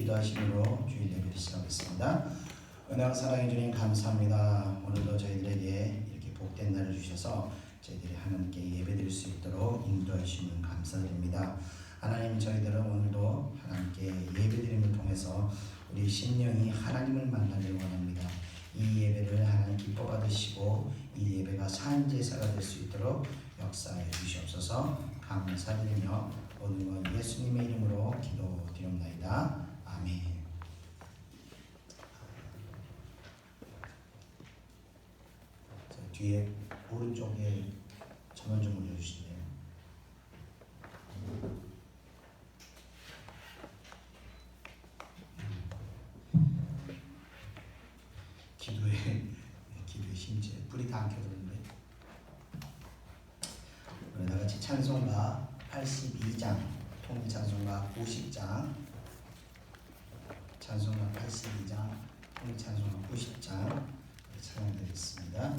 기도하심으로 주일 예배를 시작하겠습니다. 은혜와 사랑해 주님 감사합니다. 오늘도 저희들에게 이렇게 복된 날을 주셔서 저희들이 하나님께 예배드릴 수 있도록 인도해 주시면 감사드립니다. 하나님, 저희들은 오늘도 하나님께 예배드림을 통해서 우리 심령이 하나님을 만나기를 원합니다. 이 예배를 하나님 기뻐 받으시고 이 예배가 산 제사가 될 수 있도록 역사해 주시옵소서. 감사드리며 오늘 예수님의 이름으로 기도드립니다. 아멘. 뒤에 오른쪽에 전원 좀 올려주실래요? 기도의 심지에 불이 다 안 켜졌는데 우리 다 같이 찬송가 82장, 통일 찬송가 90장, 찬송가 82장, 통일 찬송가 90장 찬양드리겠습니다.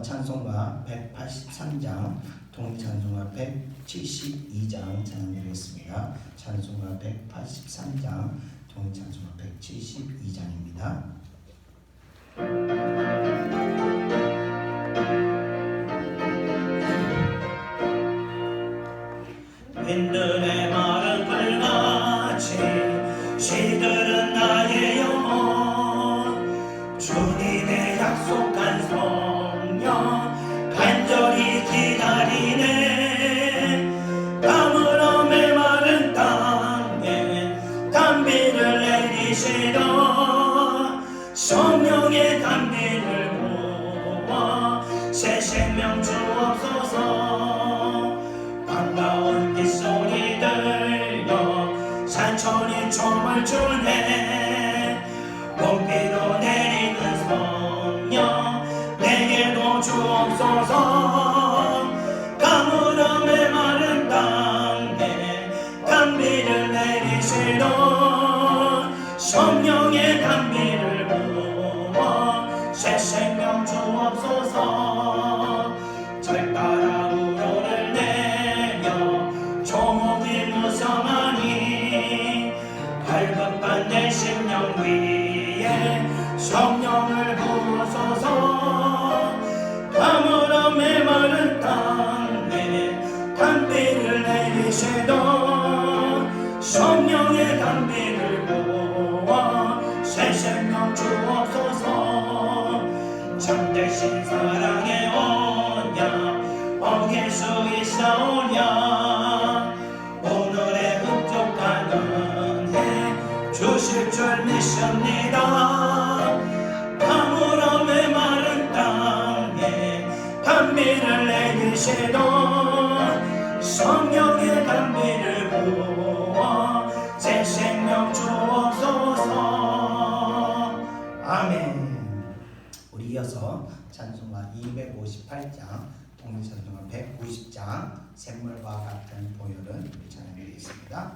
찬송가 183장, 통일찬송가 172장 찬양드리겠습니다. 찬송가 183장, 통일찬송가 172장입니다. 빈들의 마른 불같이 시들은 나의 영혼, 주님의 약속한 성령 간절히 기다리네. 가물어 메마른 땅에 단비를 내리시던 성령의 단비를 모아 새 생명 주옵소서. 반가운 빗소리 영광을 주네. 공비로 내리는 성령 내게도 주옵소서. 가물음에 마른 땅에 단비를 내리시던 성령의 단비를 부어 새 생명 주옵소서. 절 따라 우려를 내며 조목이 무성하니 발급한 내 심령 위에 성령을 부어소서. 가물음에 마른 땅에 단비를 내리시던 성령의 단비를 부어 새 생명 주옵소서. 참되신 사랑의 언약 어길 수 있사오냐. 오늘의 흡족한 은혜 주실 줄 믿습니다. 가물음에 마른 땅에 단비를 내리시던 성령의 단비를 부어 새 생명 주옵소서. 아멘. 우리 이어서 찬송가 258장, 통일찬송가 190장, 샘물과 같은 보혈은 우리 찬양드리겠습니다.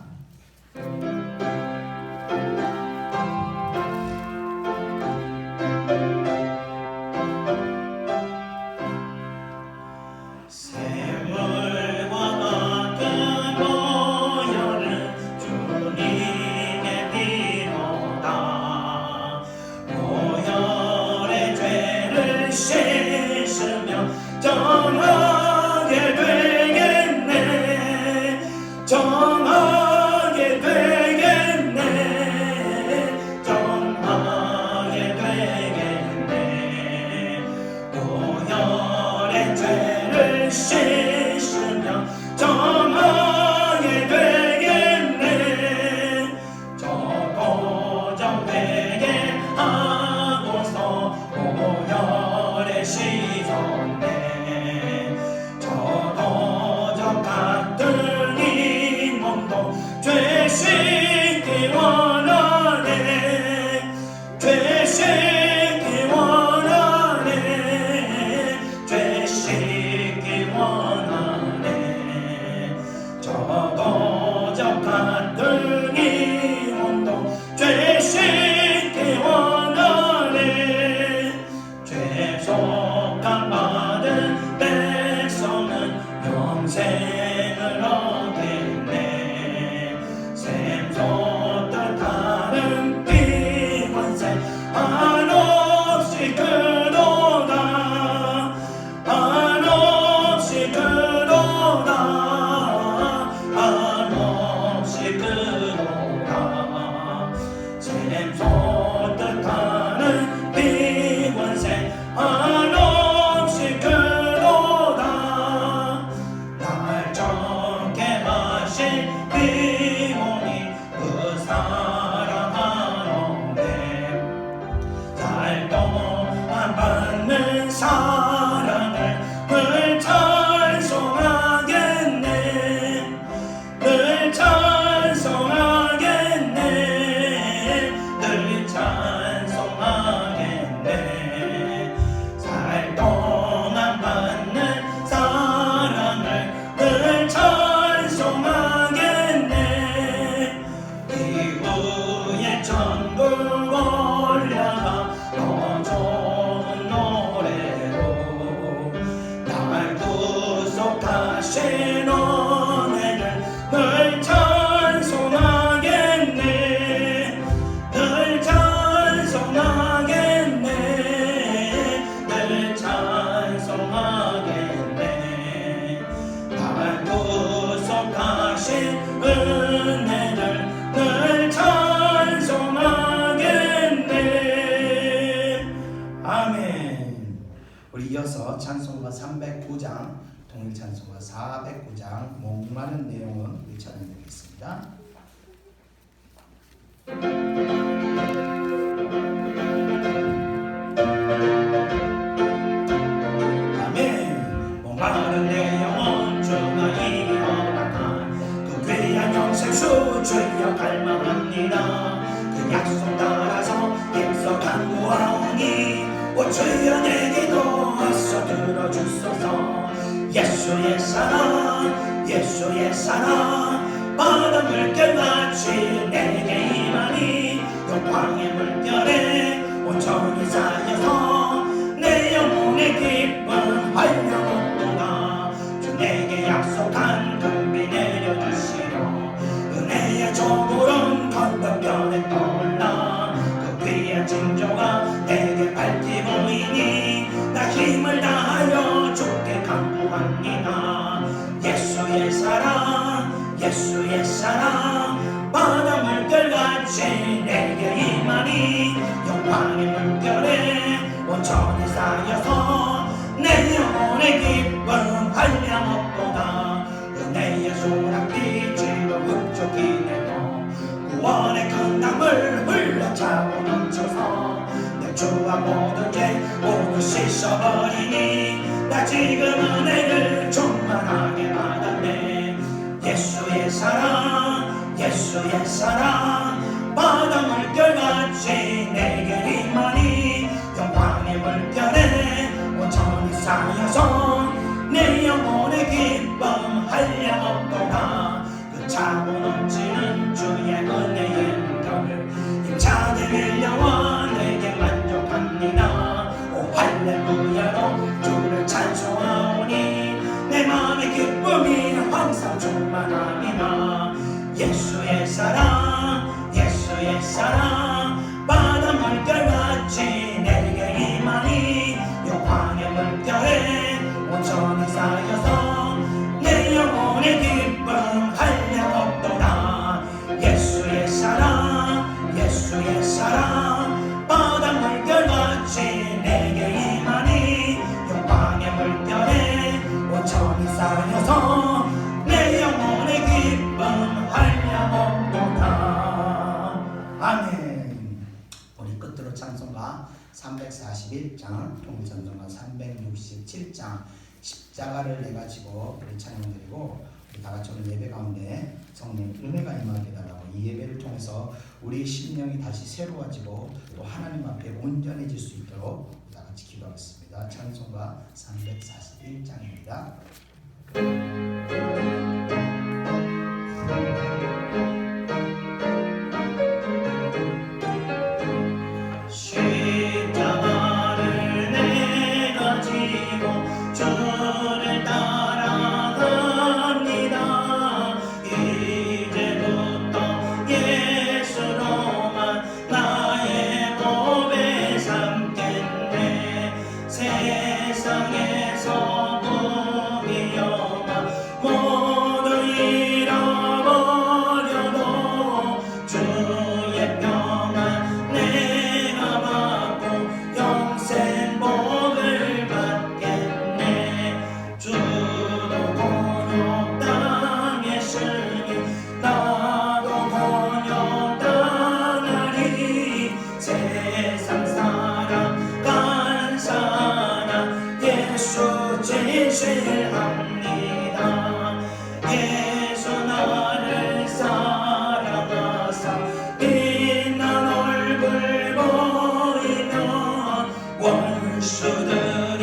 정하게 되겠네. 정하게 되겠네. 정하게 되겠네. 보혈의 죄를 씻으며 정하게 되겠네. 저도적 회개하고서 보혈의 씻었네. 같은 이 몸도 죄 씻기 원하네. 죄 씻기 원하네. 죄 씻기 원하네. 저도적 같은 이 몸도 죄 씻기 원하네. 죄속함 받은 백성은 영생을 얻겠네. 샘솟듯 하는 비원세 한없이 그도다. 한없이 그도다. 한없이 그도다. 샘솟듯 하는 비원세 한없이 그도다. 날 정케 하신 비모니 그 사랑하는데 날 동안 받는 사랑을 늘 찬송하겠네. 늘 찬송하겠네. 늘 찬송하겠네. 살 동안 받는 사랑을 늘 찬송하겠네. 이후에 천국 올라가 더 좋은 노래로 날 구속하신 은혜를 늘 찬송하겠네. 늘 찬송하겠네. 늘 찬송하겠네. 날 구속하신 은혜를 늘 찬송하겠네. 아멘. 우리 이어서 찬송가 309장, 통일찬송가 409장, 목마른 내용은 우리 찬양드리겠습니다. 아멘. 목마른 내 영혼 주가 이어나가 그 귀한 영생수 주여 갈망합니다. 합니다. 그 약속 따라서 힘써 간구하오니 오 주여 내 기도하소 들어주소서. 예수의 사랑 예수의 사랑 바다 물결같이 내게 임하니 영광의 물결에 온전히 쌓여서 내 영혼의 기쁨 활력없도다. 주 내게 약속한 금비 내려주시려 은혜의 조구름 건너편에 떠올라 그 귀한 징조가 내게 밝히 보이니 나 힘을 다하여 주께 간구합니다. 예수의 사랑 예수의 사랑 바다 물결같이 내게 임하니 영광의 물결에 온전히 쌓여서 내 영혼의 기쁨 한량없도다. 은혜의 소낙빛으로 흡족히내도 구원의 큰 강물 흘러차고 넘쳐서 내 주와 모든 죄 모두 씻어버리니 나 지금 은혜를 충만하게 받았네. 예수의 사랑 예수의 사랑 바다 물결같이 내게 임하니 영광의 물결에 온전히 쌓여서 내 영혼의 기쁨 한량없도다. 그 차고 넘치는 주의 은혜의 물결 힘차게 밀려와 내게 만족합니다. 오 할렐루야로 주를 찬송하오니 내 마음의 기쁨이 항상 충만합니다. 예수의 사랑 예수의 사랑 바다 물결같이 내게 임하니 영광의 물결에 온전히 쌓여서 내 영혼의 기쁨 한량없도다. 예수의 사랑 예수의 사랑 바다 물결같이 내게 임하니 영광의 물결에 온전히 쌓여서 내 영혼의 기쁨 한량없도다. 아멘. 우리 끝으로 찬송가 341장 통일찬송가 367장 십자가를 내가 지고 우리 찬양드리고 우리 다같이 오늘 예배 가운데 성령 은혜가 임하게 달라고 이 예배를 통해서 우리 심령이 다시 새로워지고 또 하나님 앞에 온전해질 수 있도록 다같이 기도하겠습니다. 찬송가 341장입니다. 십자가를 내가 지고 주를 따라갑니다. 이제부터 예수로만 나의 고백 삼겠네. 세상에서 부귀영화 모두 잃어버려도 주의 평안 내가 받고 영생 복을 받겠네. 주도 곤욕 당했으니 나도 곤욕 당하리. 세상 사람 간사하나 예수 진실합니다. 예수 나를 사랑하사 빛난 얼굴 보이면 원수들이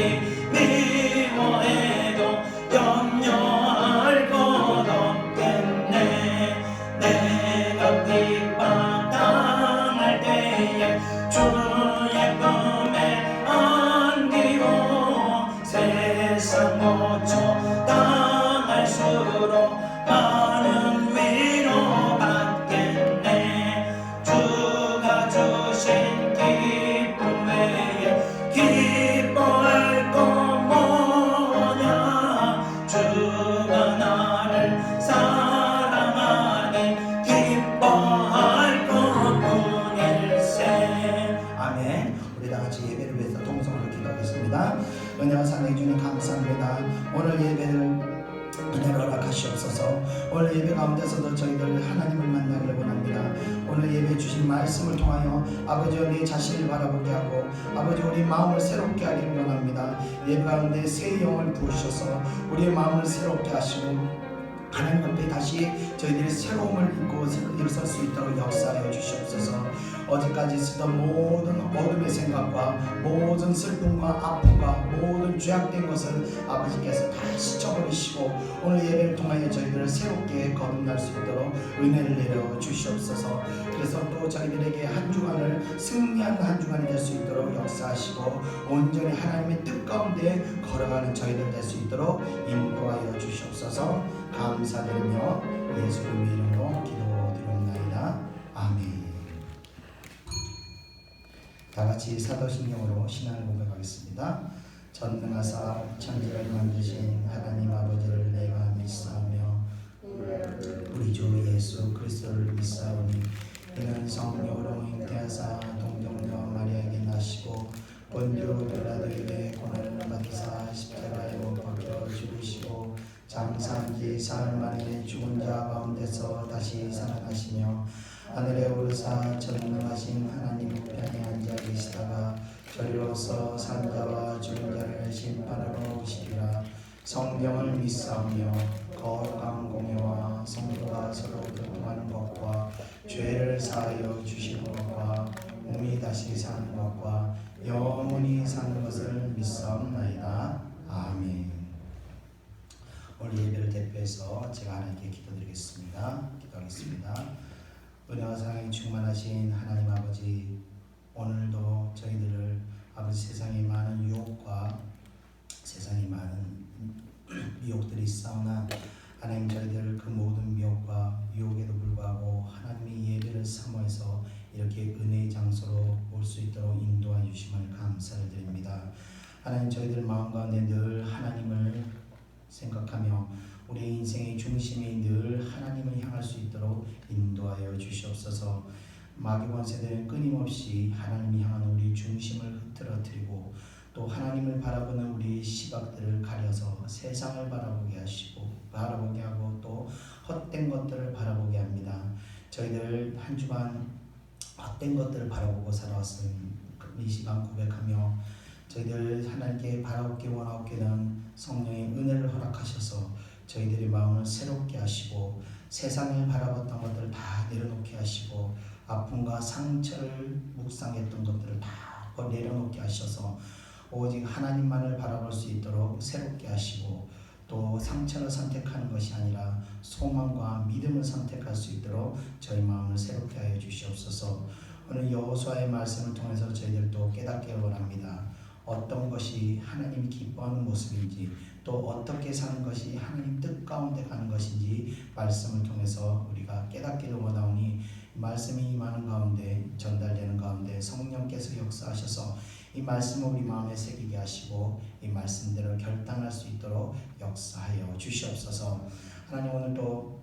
미워해도 염려할 것 없겠네. 내가 핍박당할 때에 주의 품에 안기고 세상 모처 당할수록 많은 위로 받겠네. 주가 주신 기쁨 외에 기뻐할 것 뭐냐. 주가 나를 사랑하니 기뻐할 것뿐일세. 아멘. 우리 다같이 예배를 위해서 동성으로 기도하겠습니다. 은혜와 사랑해 주님 감사합니다. 오늘 예배를 은혜로 허락하시옵소서. 오늘 예배 가운데서도 저희들 하나님을 만나기를 원합니다. 오늘 예배 주신 말씀을 통하여 아버지 우리 자신을 바라보게 하고 아버지 우리 마음을 새롭게 하기를 원합니다. 예배 가운데 새 영을 부으셔서 우리의 마음을 새롭게 하시고 하나님 앞에 다시 저희들의 새로움을 입고 일어설 수 있도록 역사하여 주시옵소서. 어제까지 쓰던 모든 어둠의 생각과 모든 슬픔과 아픔과 모든 죄악된 것을 아버지께서 다 씻어버리시고 오늘 예배를 통하여 저희들을 새롭게 거듭날 수 있도록 은혜를 내려 주시옵소서. 그래서 또 저희들에게 한 주간을 승리하는 한 주간이 될 수 있도록 역사하시고 온전히 하나님의 뜻 가운데 걸어가는 저희들 될 수 있도록 인도하여 주시옵소서. 감사드리며 예수님의 이름으로 기도드립나이다. 아멘. 다같이 사도신경으로 신앙을 고백하겠습니다. 전능하사 천지를 만드신 하나님 아버지를 내가 믿사오며 우리 주 예수 그리스도를 믿사오니 이는 성령으로 잉태하사 동정녀 마리아에게 나시고 본디오 빌라도에게 고난을 받으사 십자가에 못 박혀 죽으시고 장사한 지 사흘 만에 죽은 자 가운데서 다시 살아나시며 하늘에 오르사 전능하신 하나님 우편에 앉아 계시다가 저리로서 산자와 죽은 자를 심판하러 오시리라. 성경을 믿사오며 거룩한 공예와 성도가 서로 교통하는 것과 죄를 사하여 주시는 것과 몸이 다시 사는 것과 영원히 사는 것을 믿사옵나이다. 아멘. 오늘 예배를 대표해서 제가 하나님께 기도드리겠습니다. 기도하겠습니다. 은혜와 사랑이 충만하신 하나님 아버지, 오늘도 저희들을 아버지 세상의 많은 유혹과 세상의 많은 미혹들이 있사오나 하나님 저희들 그 모든 미혹과 유혹에도 불구하고 하나님의 예배를 사모해서 이렇게 은혜의 장소로 올 수 있도록 인도해 주심을 감사를 드립니다. 하나님 저희들 마음 가운데 늘 하나님을 생각하며 우리 인생의 중심이 늘 하나님을 향할 수 있도록 인도하여 주시옵소서. 마귀 권세들은 끊임없이 하나님을 향한 우리 중심을 흐트러뜨리고 또 하나님을 바라보는 우리 시각들을 가려서 세상을 바라보게 하고 또 헛된 것들을 바라보게 합니다. 저희들 한 주간 헛된 것들을 바라보고 살아왔음 이 시간 고백하며 저희들 하나님께 바라보기 원하옵기는 성령의 은혜를 허락하셔서 저희들의 마음을 새롭게 하시고 세상을 바라봤던 것들을 다 내려놓게 하시고 아픔과 상처를 묵상했던 것들을 다 내려놓게 하셔서 오직 하나님만을 바라볼 수 있도록 새롭게 하시고 또 상처를 선택하는 것이 아니라 소망과 믿음을 선택할 수 있도록 저희 마음을 새롭게 하여 주시옵소서. 오늘 여호수아의 말씀을 통해서 저희들도 깨닫게 원합니다. 어떤 것이 하나님이 기뻐하는 모습인지 또 어떻게 사는 것이 하나님 뜻 가운데 가는 것인지 말씀을 통해서 우리가 깨닫기를 원하오니 말씀이 임하는 가운데 전달되는 가운데 성령께서 역사하셔서 이 말씀을 우리 마음에 새기게 하시고 이 말씀대로 결단할 수 있도록 역사하여 주시옵소서. 하나님 오늘도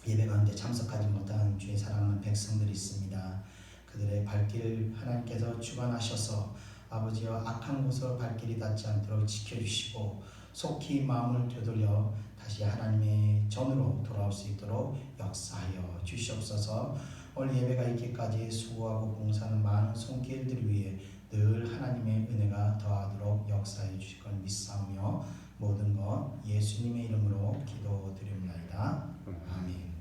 예배 가운데 참석하지 못한 주의 사랑하는 백성들이 있습니다. 그들의 발길 하나님께서 주관하셔서 아버지와 악한 곳으로 발길이 닿지 않도록 지켜주시고 속히 마음을 되돌려 다시 하나님의 전으로 돌아올 수 있도록 역사하여 주시옵소서. 오늘 예배가 있기까지 수고하고 봉사하는 많은 손길들 위해 늘 하나님의 은혜가 더하도록 역사해 주실 걸 믿사오며 모든 것 예수님의 이름으로 기도드립니다. 아멘.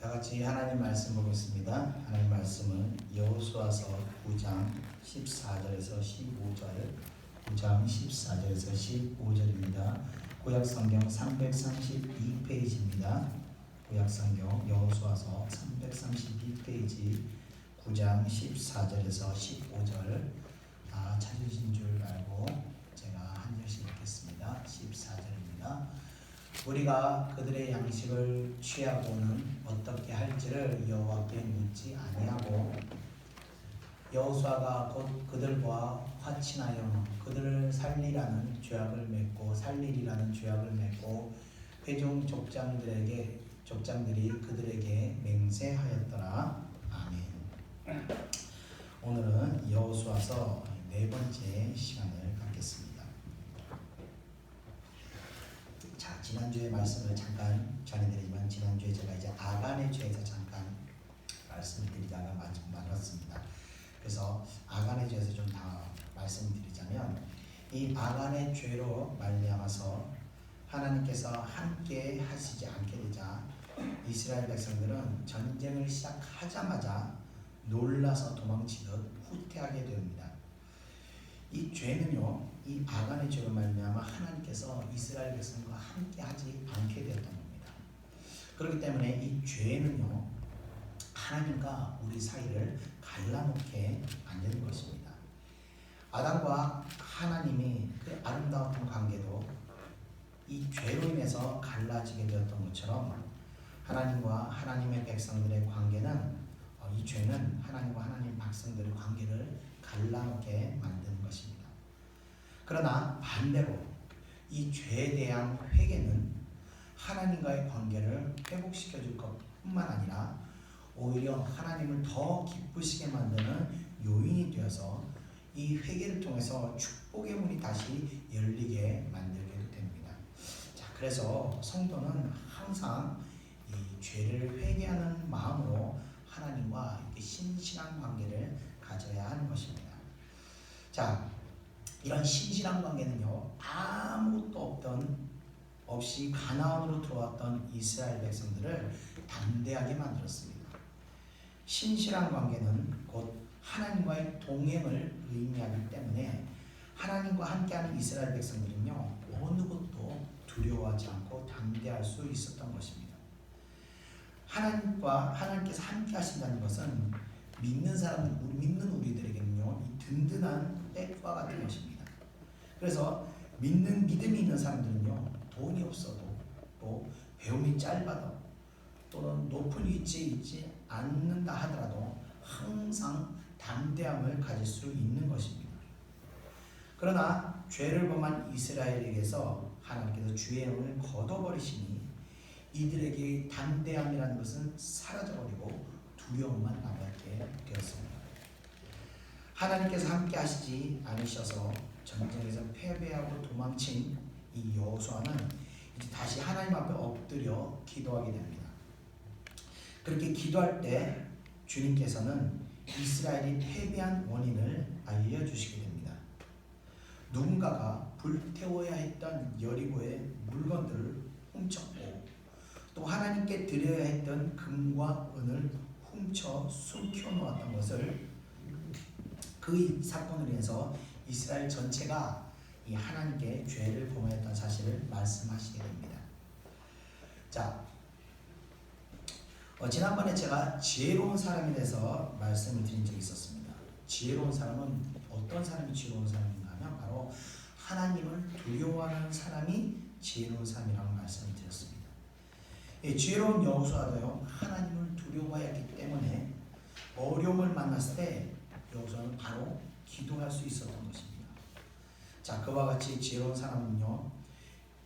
같이 하나님 말씀 보겠습니다. 하나님 말씀은 여호수아서 9장 14절에서 15절 9장 14절에서 15절입니다. 구약성경 332페이지입니다. 구약성경 여호수아서 332페이지 9장 14절에서 15절 찾으신 줄 알고 제가 한 절씩 읽겠습니다. 14절입니다. 우리가 그들의 양식을 취하고는 어떻게 할지를 여호와께 묻지 아니하고 여호수아가 곧 그들과 화친하여 그들을 살리라는 죄악을 맺고 회중 족장들에게 족장들이 그들에게 맹세하였더라. 아멘. 오늘은 여호수아서 네 번째 시간을 갖겠습니다. 자, 지난주에 말씀을 잠깐 전해드리지만 지난주에 제가 이제 아간의 죄에서 잠깐 말씀을 드리다가 말았습니다. 그래서 아간의 죄에서 좀 더 말씀드리자면 이 아간의 죄로 말미암아서 하나님께서 함께 하시지 않게 되자 이스라엘 백성들은 전쟁을 시작하자마자 놀라서 도망치듯 후퇴하게 됩니다. 이 죄는요, 이 아간의 죄로 말미암아 하나님께서 이스라엘 백성과 함께 하지 않게 되었던 겁니다. 그렇기 때문에 이 죄는요, 하나님과 우리 사이를 갈라놓게 만드는 것입니다. 아담과 하나님이 그 아름다웠던 관계도 이 죄로 인해서 갈라지게 되었던 것처럼 하나님과 하나님의 백성들의 관계는 이 죄는 하나님과 하나님 백성들의 관계를 갈라놓게 만드는 것입니다. 그러나 반대로 이 죄에 대한 회개는 하나님과의 관계를 회복시켜 줄 것뿐만 아니라 오히려 하나님을 더 기쁘시게 만드는 요인이 되어서 이 회개를 통해서 축복의 문이 다시 열리게 만들게 됩니다. 자, 그래서 성도는 항상 이 죄를 회개하는 마음으로 하나님과 이렇게 신실한 관계를 가져야 하는 것입니다. 자, 이런 신실한 관계는요, 아무것도 없이 가나안으로 들어왔던 이스라엘 백성들을 담대하게 만들었습니다. 신실한 관계는 곧 하나님과의 동행을 의미하기 때문에 하나님과 함께하는 이스라엘 백성들은요, 어느 것도 두려워하지 않고 담대할 수 있었던 것입니다. 하나님께서 함께 하신다는 것은 믿는 우리들에게는요, 이 든든한 백과 같은 것입니다. 그래서 믿음이 있는 사람들은요, 돈이 없어도 또 배움이 짧아도 또는 높은 위치에 있지 않는다 하더라도 항상 담대함을 가질 수 있는 것입니다. 그러나 죄를 범한 이스라엘에게서 하나님께서 주의 영을 걷어버리시니 이들에게 담대함이라는 것은 사라져버리고 두려움만 남게 되었습니다. 하나님께서 함께 하시지 않으셔서 전쟁에서 패배하고 도망친 이 여호수아는 이제 다시 하나님 앞에 엎드려 기도하게 됩니다. 그렇게 기도할 때 주님께서는 이스라엘이 패배한 원인을 알려주시게 됩니다. 누군가가 불태워야 했던 여리고의 물건들을 훔쳤고 또 하나님께 드려야 했던 금과 은을 훔쳐 숨겨놓았던 것을 그 사건으로 인해서 이스라엘 전체가 이 하나님께 죄를 범하였던 사실을 말씀하시게 됩니다. 자, 지난번에 제가 지혜로운 사람에 대해서 말씀을 드린 적이 있었습니다. 지혜로운 사람은 어떤 사람이 지혜로운 사람인가 하면 바로 하나님을 두려워하는 사람이 지혜로운 사람이라고 말씀을 드렸습니다. 지혜로운 여호수아도요, 하나님을 두려워했기 때문에 어려움을 만났을 때 여호수아는 바로 기도할 수 있었던 것입니다. 자, 그와 같이 지혜로운 사람은요,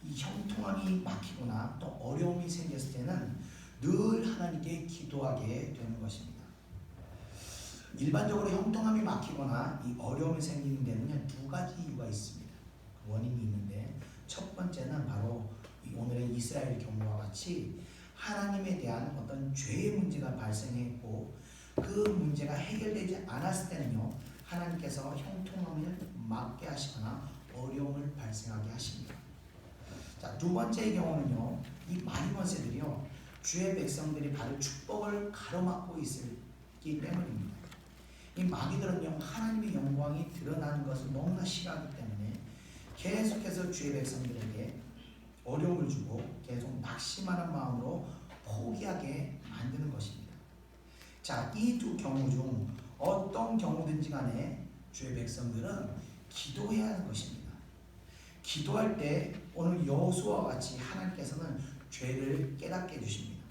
이 형통함이 막히거나 또 어려움이 생겼을 때는 늘 하나님께 기도하게 되는 것입니다. 일반적으로 형통함이 막히거나 이 어려움이 생기는 데는 두 가지 이유가 있습니다. 원인이 있는데 첫 번째는 바로 오늘의 이스라엘 경우와 같이 하나님에 대한 어떤 죄의 문제가 발생했고 그 문제가 해결되지 않았을 때는요, 하나님께서 형통함을 막게 하시거나 어려움을 발생하게 하십니다. 자, 두 번째의 경우는요, 이 마리원세들이요, 주의 백성들이 받을 축복을 가로막고 있기 때문입니다. 이 마귀들은요, 하나님의 영광이 드러나는 것을 너무나 싫어하기 때문에 계속해서 주의 백성들에게 어려움을 주고 계속 낙심하는 마음으로 포기하게 만드는 것입니다. 자, 이 두 경우 중 어떤 경우든지 간에 주의 백성들은 기도해야 하는 것입니다. 기도할 때 오늘 여호수아와 같이 하나님께서는 죄를 깨닫게 해주십니다.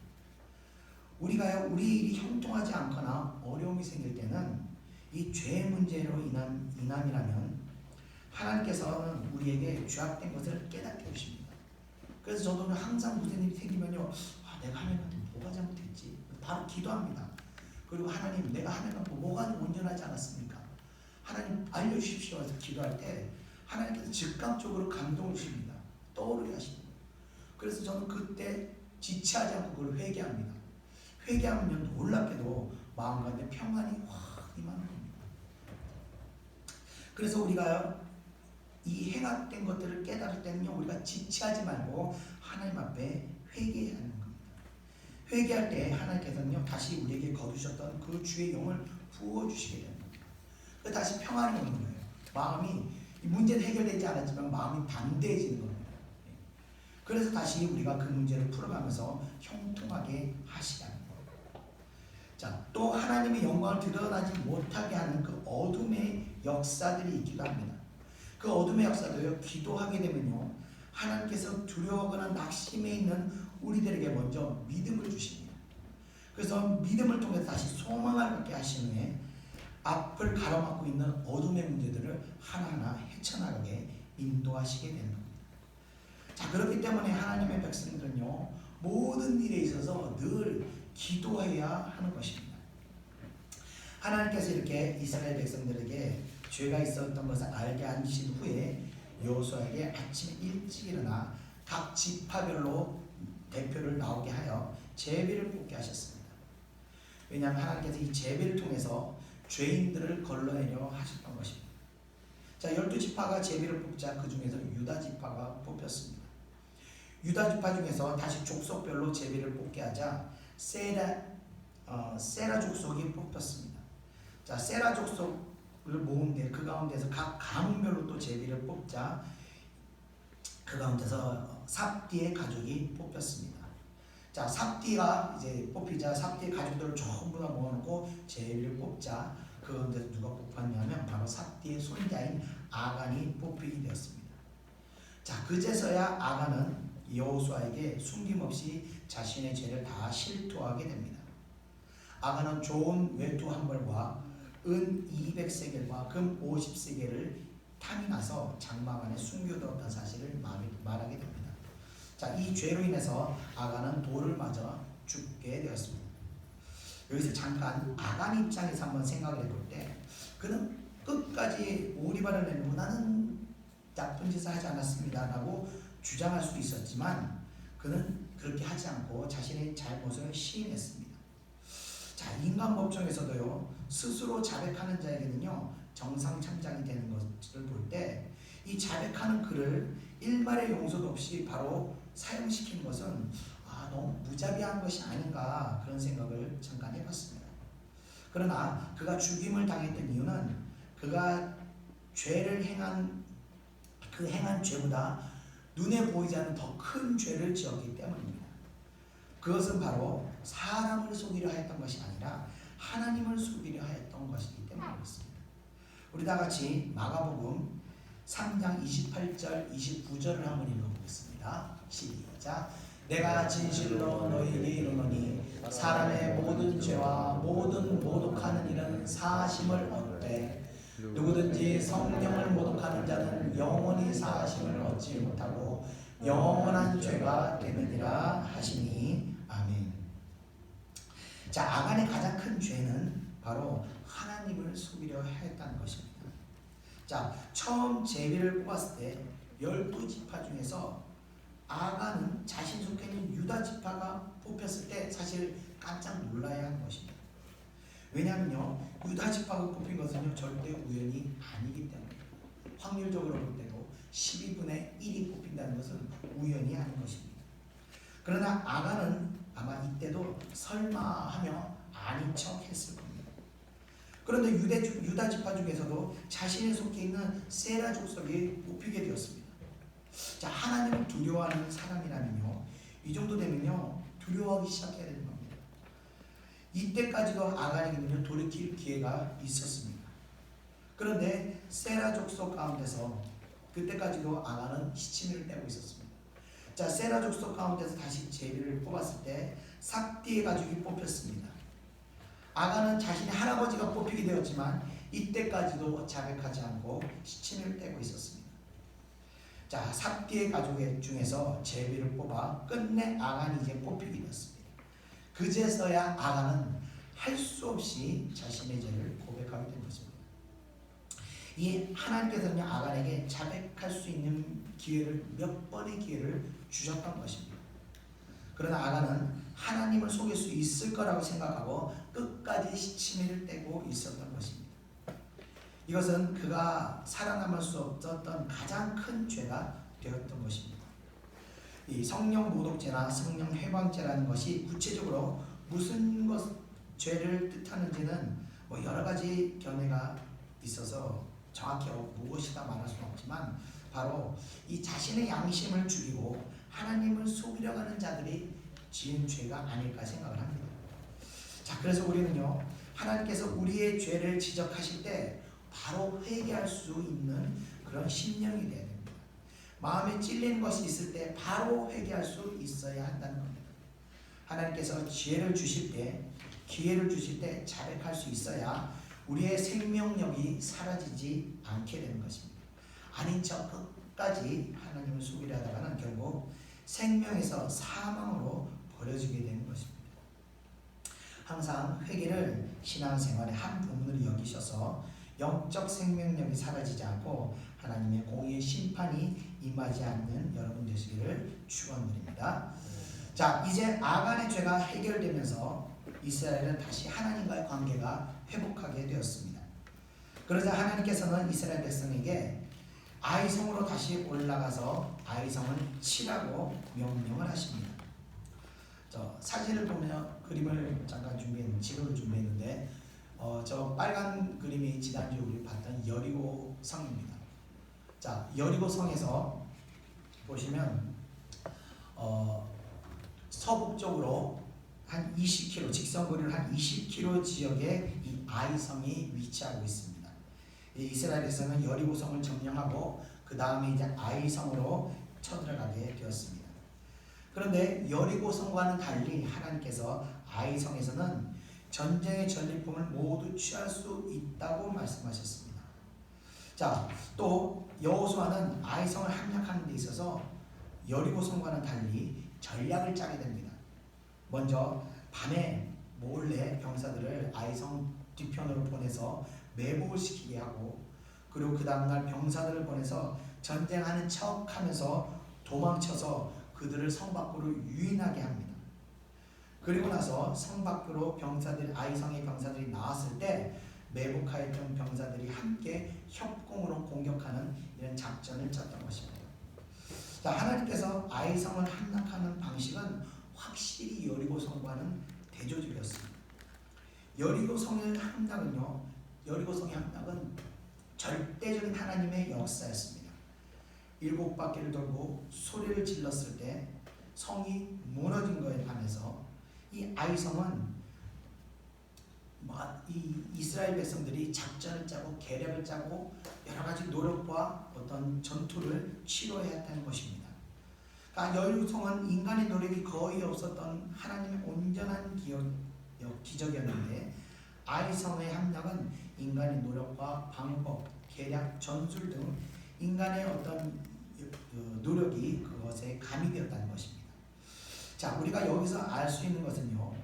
우리 일이 형통하지 않거나 어려움이 생길 때는 이 죄의 문제로 인함이라면 하나님께서는 우리에게 죄악된 것을 깨닫게 해주십니다. 그래서 저도 항상 무슨 일이 생기면요, 내가 하면 기도합니다. 그리고 하나님, 내가 하는 건 뭐가 온전하지 않았습니까? 하나님 알려주십시오 해서 기도할 때 하나님께서 즉각적으로 감동을 주십니다. 떠오르게 하십니다. 그래서 저는 그때 지체하지 않고 그걸 회개합니다. 회개하면 놀랍게도 마음 가운데 평안이 확 임하는 겁니다. 그래서 우리가 이 행악된 것들을 깨달을 때는요, 우리가 지체하지 말고 하나님 앞에 회개해야 하는 겁니다. 회개할 때 하나님께서는요, 다시 우리에게 거두셨던 그 주의 영을 부어주시게 됩니다. 다시 평안이 오는 거예요. 마음이, 문제는 해결되지 않았지만 마음이 담대해지는 겁니다. 그래서 다시 우리가 그 문제를 풀어가면서 형통하게 하시게 합니다. 자, 또 하나님의 영광을 드러나지 못하게 하는 그 어둠의 역사들이 있기도 합니다. 그 어둠의 역사도요, 기도하게 되면요, 하나님께서 두려워하거나 낙심해 있는 우리들에게 먼저 믿음을 주십니다. 그래서 믿음을 통해서 다시 소망을 갖게 하신 후에 앞을 가로막고 있는 어둠의 문제들을 하나하나 헤쳐나가게 인도하시게 되는 겁니다. 자, 그렇기 때문에 하나님의 백성들은요, 모든 일에 있어서 늘 기도해야 하는 것입니다. 하나님께서 이렇게 이스라엘 백성들에게 죄가 있었던 것을 알게 하신 후에 여호수아에게 아침에 일찍 일어나 각 지파별로 대표를 나오게 하여 제비를 뽑게 하셨습니다. 왜냐하면 하나님께서 이 제비를 통해서 죄인들을 걸러내려 하셨던 것입니다. 자, 12지파가 제비를 뽑자 그 중에서 유다 지파가 뽑혔습니다. 유다 지파 중에서 다시 족속별로 제비를 뽑게 하자 세라 족속이 뽑혔습니다. 자, 세라 족속을 모은데 그 가운데서 각 가문별로 또 제비를 뽑자 그 가운데서 삽디의 가족이 뽑혔습니다. 자, 삽디가 이제 뽑히자 삽디의 가족들을 전부 다 모아놓고 제비를 뽑자 그 가운데서 누가 뽑혔냐면 바로 삽디의 손자인 아간이 뽑히게 되었습니다. 자, 그제서야 아간은 여호수아에게 숨김없이 자신의 죄를 다 실토하게 됩니다. 아간은 좋은 외투 한 벌과 은 200세겔과 금 50세겔을 탐이 나서 장막 안에 숨겨두었던 사실을 말하게 됩니다. 자, 이 죄로 인해서 아간은 돌을 맞아 죽게 되었습니다. 여기서 잠깐 아간 입장에서 한번 생각을 해볼 때 그는 끝까지 오리발을 내밀고 나는 나쁜 짓을 하지 않았습니다 라고 주장할 수 있었지만 그는 그렇게 하지 않고 자신의 잘못을 시인했습니다. 자, 인간 법정에서도요, 스스로 자백하는 자에게는요, 정상 참작이 되는 것을 볼 때 이 자백하는 그를 일말의 용서도 없이 바로 사형시키는 것은 너무 무자비한 것이 아닌가 그런 생각을 잠깐 해봤습니다. 그러나 그가 죽임을 당했던 이유는 그가 죄를 행한 죄보다 눈에 보이지 않는 더 큰 죄를 지었기 때문입니다. 그것은 바로 사람을 속이려 하였던 것이 아니라 하나님을 속이려 하였던 것이기 때문에 그렇습니다. 우리 다 같이 마가복음 3장 28절 29절을 한번 읽어보겠습니다. 시작. 내가 진실로 너희에게 이르노니 사람의 모든 죄와 모든 모독하는 일은 사하심을 얻되 누구든지 성령을 모독하는 자는 영원히 사하심을 얻지 못하고 영원한 죄가 되느니라 하시니 아멘. 자, 아간의 가장 큰 죄는 바로 하나님을 속이려 했다는 것입니다. 자, 처음 제비를 뽑았을 때 12지파 중에서 아간은 자신 속해 있는 유다 지파가 뽑혔을 때 사실 깜짝 놀라야 하는 것입니다. 왜냐하면요, 유다 지파가 뽑힌 것은요, 절대 우연이 아니기 때문입니다. 확률적으로 볼 때도 12분의 1이 뽑힌다는 것은 우연이 아닌 것입니다. 그러나 아간은 아마 이때도 설마 하며 아닌 척 했을 겁니다. 그런데 유다 지파 중에서도 자신에 속해 있는 세라 족속이 뽑히게 되었습니다. 자, 하나님을 두려워하는 사람이라면요, 이 정도 되면요, 두려워하기 시작해야 되는 겁니다. 이때까지도 아간에게는요, 돌이킬 기회가 있었습니다. 그런데 세라 족속 가운데서 그때까지도 아간은 시치미를 떼고 있었습니다. 자, 세라 족속 가운데서 다시 제비를 뽑았을 때 삽디의 가족이 뽑혔습니다. 아간은 자신의 할아버지가 뽑히게 되었지만 이때까지도 자백하지 않고 시침을 떼고 있었습니다. 자, 삽디의 가족 중에서 제비를 뽑아 끝내 아간이 이제 뽑히게 되었습니다. 그제서야 아간은 할 수 없이 자신의 죄를 고백하게 된 것입니다. 이 하나님께서는 아간에게 자백할 수 있는 기회를 몇 번의 기회를 주셨던 것입니다. 그러나 아간은 하나님을 속일 수 있을 거라고 생각하고 끝까지 시치미를 떼고 있었던 것입니다. 이것은 그가 살아남을 수 없었던 가장 큰 죄가 되었던 것입니다. 이 성령 모독죄나 성령 회방죄라는 것이 구체적으로 무슨 죄를 뜻하는지는 여러 가지 견해가 있어서 정확히 무엇이다 말할 수는 없지만 바로 이 자신의 양심을 죽이고 하나님을 속이려고 하는 자들이 지은 죄가 아닐까 생각을 합니다. 자, 그래서 우리는요, 하나님께서 우리의 죄를 지적하실 때 바로 회개할 수 있는 그런 심령이 돼야 됩니다. 마음에 찔리는 것이 있을 때 바로 회개할 수 있어야 한다는 겁니다. 하나님께서 지혜를 주실 때, 기회를 주실 때 자백할 수 있어야 우리의 생명력이 사라지지 않게 되는 것입니다. 아닌 척 끝까지 하나님을 속이려 하다가는 결국 생명에서 사망으로 버려지게 되는 것입니다. 항상 회개를 신앙생활의 한 부분으로 여기셔서 영적 생명력이 사라지지 않고 하나님의 공의의 심판이 임하지 않는 여러분 되시기를 축원드립니다. 자, 이제 아간의 죄가 해결되면서 이스라엘은 다시 하나님과의 관계가 회복하게 되었습니다. 그러자 하나님께서는 이스라엘 백성에게 아이성으로 다시 올라가서 아이성을 치라고 명령을 하십니다. 사진을 보면 그림을 잠깐 지도를 준비했는데 저 빨간 그림이 지난주에 우리 봤던 여리고 성입니다. 자, 여리고 성에서 보시면 서북쪽으로 한 20km, 직선거리를 한 20km 지역에 이 아이성이 위치하고 있습니다. 이스라엘 백성은 여리고성을 점령하고 그 다음에 이제 아이성으로 쳐들어가게 되었습니다. 그런데 여리고성과는 달리 하나님께서 아이성에서는 전쟁의 전리품을 모두 취할 수 있다고 말씀하셨습니다. 자, 또 여호수아는 아이성을 함락하는 데 있어서 여리고성과는 달리 전략을 짜게 됩니다. 먼저 밤에 몰래 병사들을 아이성 뒤편으로 보내서 매복을 시키게 하고, 그리고 그 다음날 병사들을 보내서 전쟁하는 척하면서 도망쳐서 그들을 성 밖으로 유인하게 합니다. 그리고 나서 성 밖으로 아이성의 병사들이 나왔을 때 매복하였던 병사들이 함께 협공으로 공격하는 이런 작전을 짰던 것입니다. 자, 하나님께서 아이성을 함락하는 방식은 확실히 여리고성과는 대조적이었습니다. 여리고성의 함락은 절대적인 하나님의 역사였습니다. 7바퀴를 돌고 소리를 질렀을 때 성이 무너진 것에 반해서 이 아이성은 이 이스라엘 백성들이 작전을 짜고 계략을 짜고 여러 가지 노력과 어떤 전투를 치러야 했다는 것입니다. 그러니까 여리고성은 인간의 노력이 거의 없었던 하나님의 온전한 기적이었는데, 아이성의 함락은 인간의 노력과 방법, 계략, 전술 등 인간의 어떤 노력이 그것에 가미되었다는 것입니다. 자, 우리가 여기서 알 수 있는 것은요,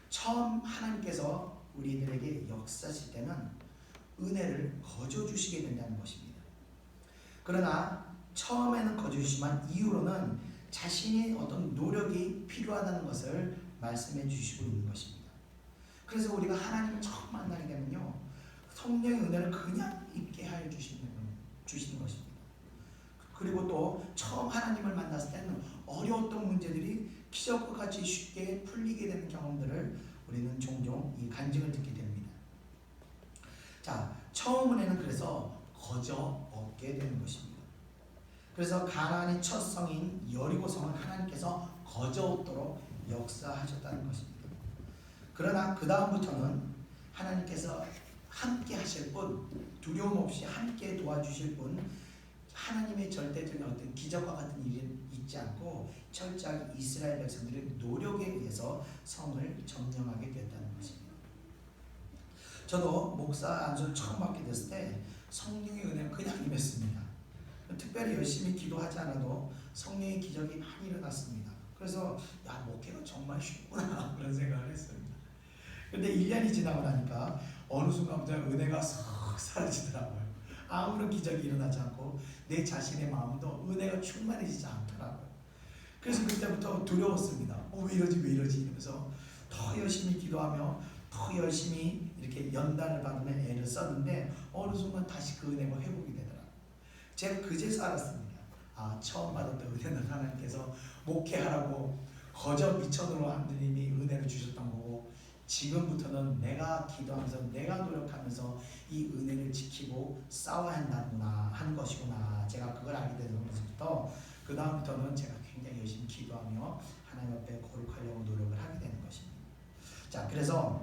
처음 하나님께서 우리들에게 역사하실 때는 은혜를 거저 주시게 된다는 것입니다. 그러나 처음에는 거저 주시지만 이후로는 자신의 어떤 노력이 필요하다는 것을 말씀해 주시고 있는 것입니다. 그래서 우리가 하나님을 처음 만나게 되면요, 성령의 은혜를 그냥 입게 하여 주시는 것입니다. 그리고 또 처음 하나님을 만났을 때는 어려웠던 문제들이 기적과 같이 쉽게 풀리게 되는 경험들을 우리는 종종 이 간증을 듣게 됩니다. 자, 처음 은혜는 그래서 거저 얻게 되는 것입니다. 그래서 가나안의 첫 성인 여리고성은 하나님께서 거저 얻도록 역사하셨다는 것입니다. 그러나 그 다음부터는 하나님께서 함께 하실 분, 두려움 없이 함께 도와주실 분, 하나님의 절대적인 어떤 기적과 같은 일이 있지 않고 철저하게 이스라엘 백성들의 노력에 의해서 성을 점령하게 됐다는 것입니다. 저도 목사 안수를 처음 받게 됐을 때 성령의 은혜는 그냥 임했습니다. 특별히 열심히 기도하지 않아도 성령의 기적이 많이 일어났습니다. 그래서 야, 목회가 정말 쉽구나 그런 생각을 했습니다. 근데 1년이 지나고 나니까 어느 순간부터 은혜가 싹 사라지더라고요. 아무런 기적이 일어나지 않고 내 자신의 마음도 은혜가 충만해지지 않더라고요. 그래서 그때부터 두려웠습니다. 왜 이러지 왜 이러지 이러면서 더 열심히 기도하며 더 열심히 이렇게 연단을 받으며 애를 썼는데 어느 순간 다시 그 은혜가 회복이 되더라고요. 제가 그제서 알았습니다. 처음 받았던 은혜는 하나님께서 목회하라고 거저 미천으로 하느님이 은혜를 주셨던 거고, 지금부터는 내가 기도하면서 내가 노력하면서 이 은혜를 지키고 싸워야 한다구나 하는 것이구나. 제가 그걸 알게 되면서부터 그 다음부터는 제가 굉장히 열심히 기도하며 하나님 앞에 거룩하려고 노력을 하게 되는 것입니다. 자, 그래서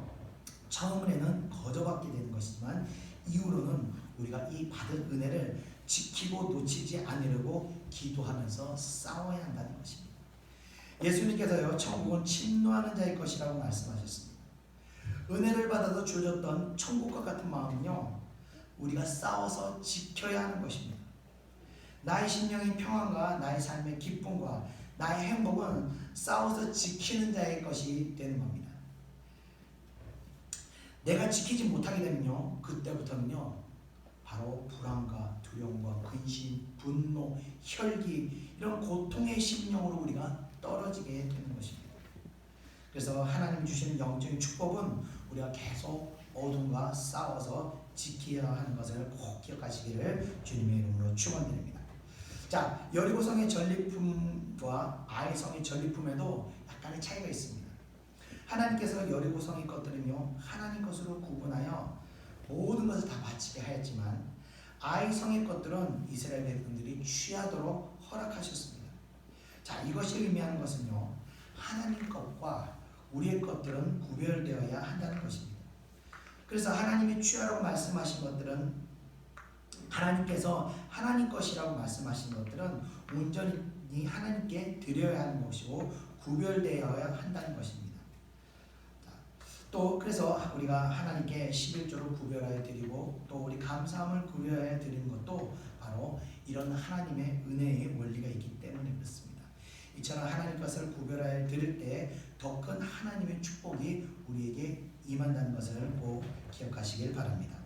처음에는 거저받게 되는 것이지만 이후로는 우리가 이 받은 은혜를 지키고 놓치지 않으려고 기도하면서 싸워야 한다는 것입니다. 예수님께서요, 천국은 침노하는 자의 것이라고 말씀하셨습니다. 은혜를 받아서 주어졌던 천국과 같은 마음은요, 우리가 싸워서 지켜야 하는 것입니다. 나의 심령의 평안과 나의 삶의 기쁨과 나의 행복은 싸워서 지키는 자의 것이 되는 겁니다. 내가 지키지 못하게 되면요, 그때부터는요, 바로 불안과 두려움과 근심, 분노, 혈기, 이런 고통의 심령으로 우리가 떨어지게 되는 것입니다. 그래서 하나님 주시는 영적인 축복은 우리가 계속 어둠과 싸워서 지켜야 하는 것을 꼭 기억하시기를 주님의 이름으로 축원드립니다. 자, 여리고성의 전리품과 아이성의 전리품에도 약간의 차이가 있습니다. 하나님께서 여리고성의 것들은요, 하나님 것으로 구분하여 모든 것을 다 바치게 하였지만 아이성의 것들은 이스라엘 백성들이 취하도록 허락하셨습니다. 자, 이것이 의미하는 것은요, 하나님 것과 우리의 것들은 구별되어야 한다는 것입니다. 그래서 하나님이 취하라고 말씀하신 것들은, 하나님께서 하나님 것이라고 말씀하신 것들은 온전히 하나님께 드려야 하는 것이고 구별되어야 한다는 것입니다. 또 그래서 우리가 하나님께 11조를 구별하여 드리고 또 우리 감사함을 구별하여 드리는 것도 바로 이런 하나님의 은혜의 원리가 있기 때문에 그렇습니다. 이처럼 하나님 것을 구별하여 드릴 때 더 큰 하나님의 축복이 우리에게 임한다는 것을 꼭 기억하시길 바랍니다.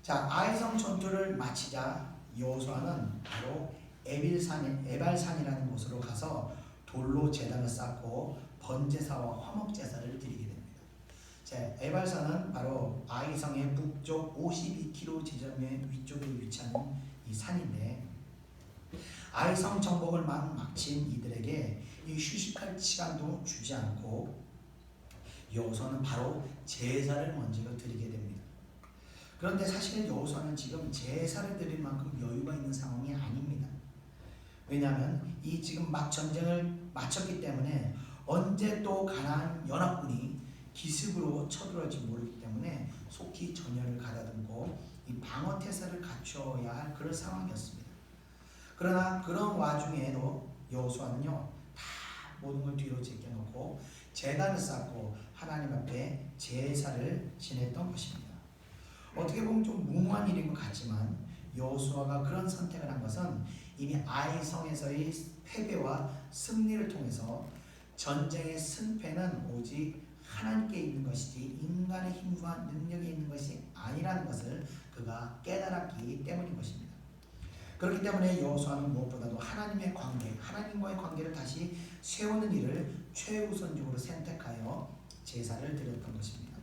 자, 아이성 전투를 마치자 여호수아는 바로 에발산이라는 곳으로 가서 돌로 제단을 쌓고 번제사와 화목제사를 드리게 됩니다. 자, 에발산은 바로 아이성의 북쪽 52km 지점의 위쪽에 위치하는 이 산인데, 아이성 정복을 마친 이들에게 이 휴식할 시간도 주지 않고 여호수아는 바로 제사를 먼저 드리게 됩니다. 그런데 사실 여호수아는 지금 제사를 드릴 만큼 여유가 있는 상황이 아닙니다. 왜냐하면 이 지금 막 전쟁을 마쳤기 때문에 언제 또 가나안 연합군이 기습으로 쳐들어올지 모르기 때문에 속히 전열을 가다듬고 이 방어 태세를 갖춰야 할 그런 상황이었습니다. 그러나 그런 와중에도 여호수아는요, 다 모든 걸 뒤로 제껴놓고 제단을 쌓고 하나님 앞에 제사를 지냈던 것입니다. 어떻게 보면 좀 무모한 일인 것 같지만 여호수아가 그런 선택을 한 것은 이미 아이성에서의 패배와 승리를 통해서 전쟁의 승패는 오직 하나님께 있는 것이지 인간의 힘과 능력이 있는 것이 아니라는 것을 그가 깨달았기 때문인 것입니다. 그렇기 때문에 여호수아는 무엇보다도 하나님의 관계, 하나님과의 관계를 다시 세우는 일을 최우선적으로 선택하여 제사를 드렸던 것입니다.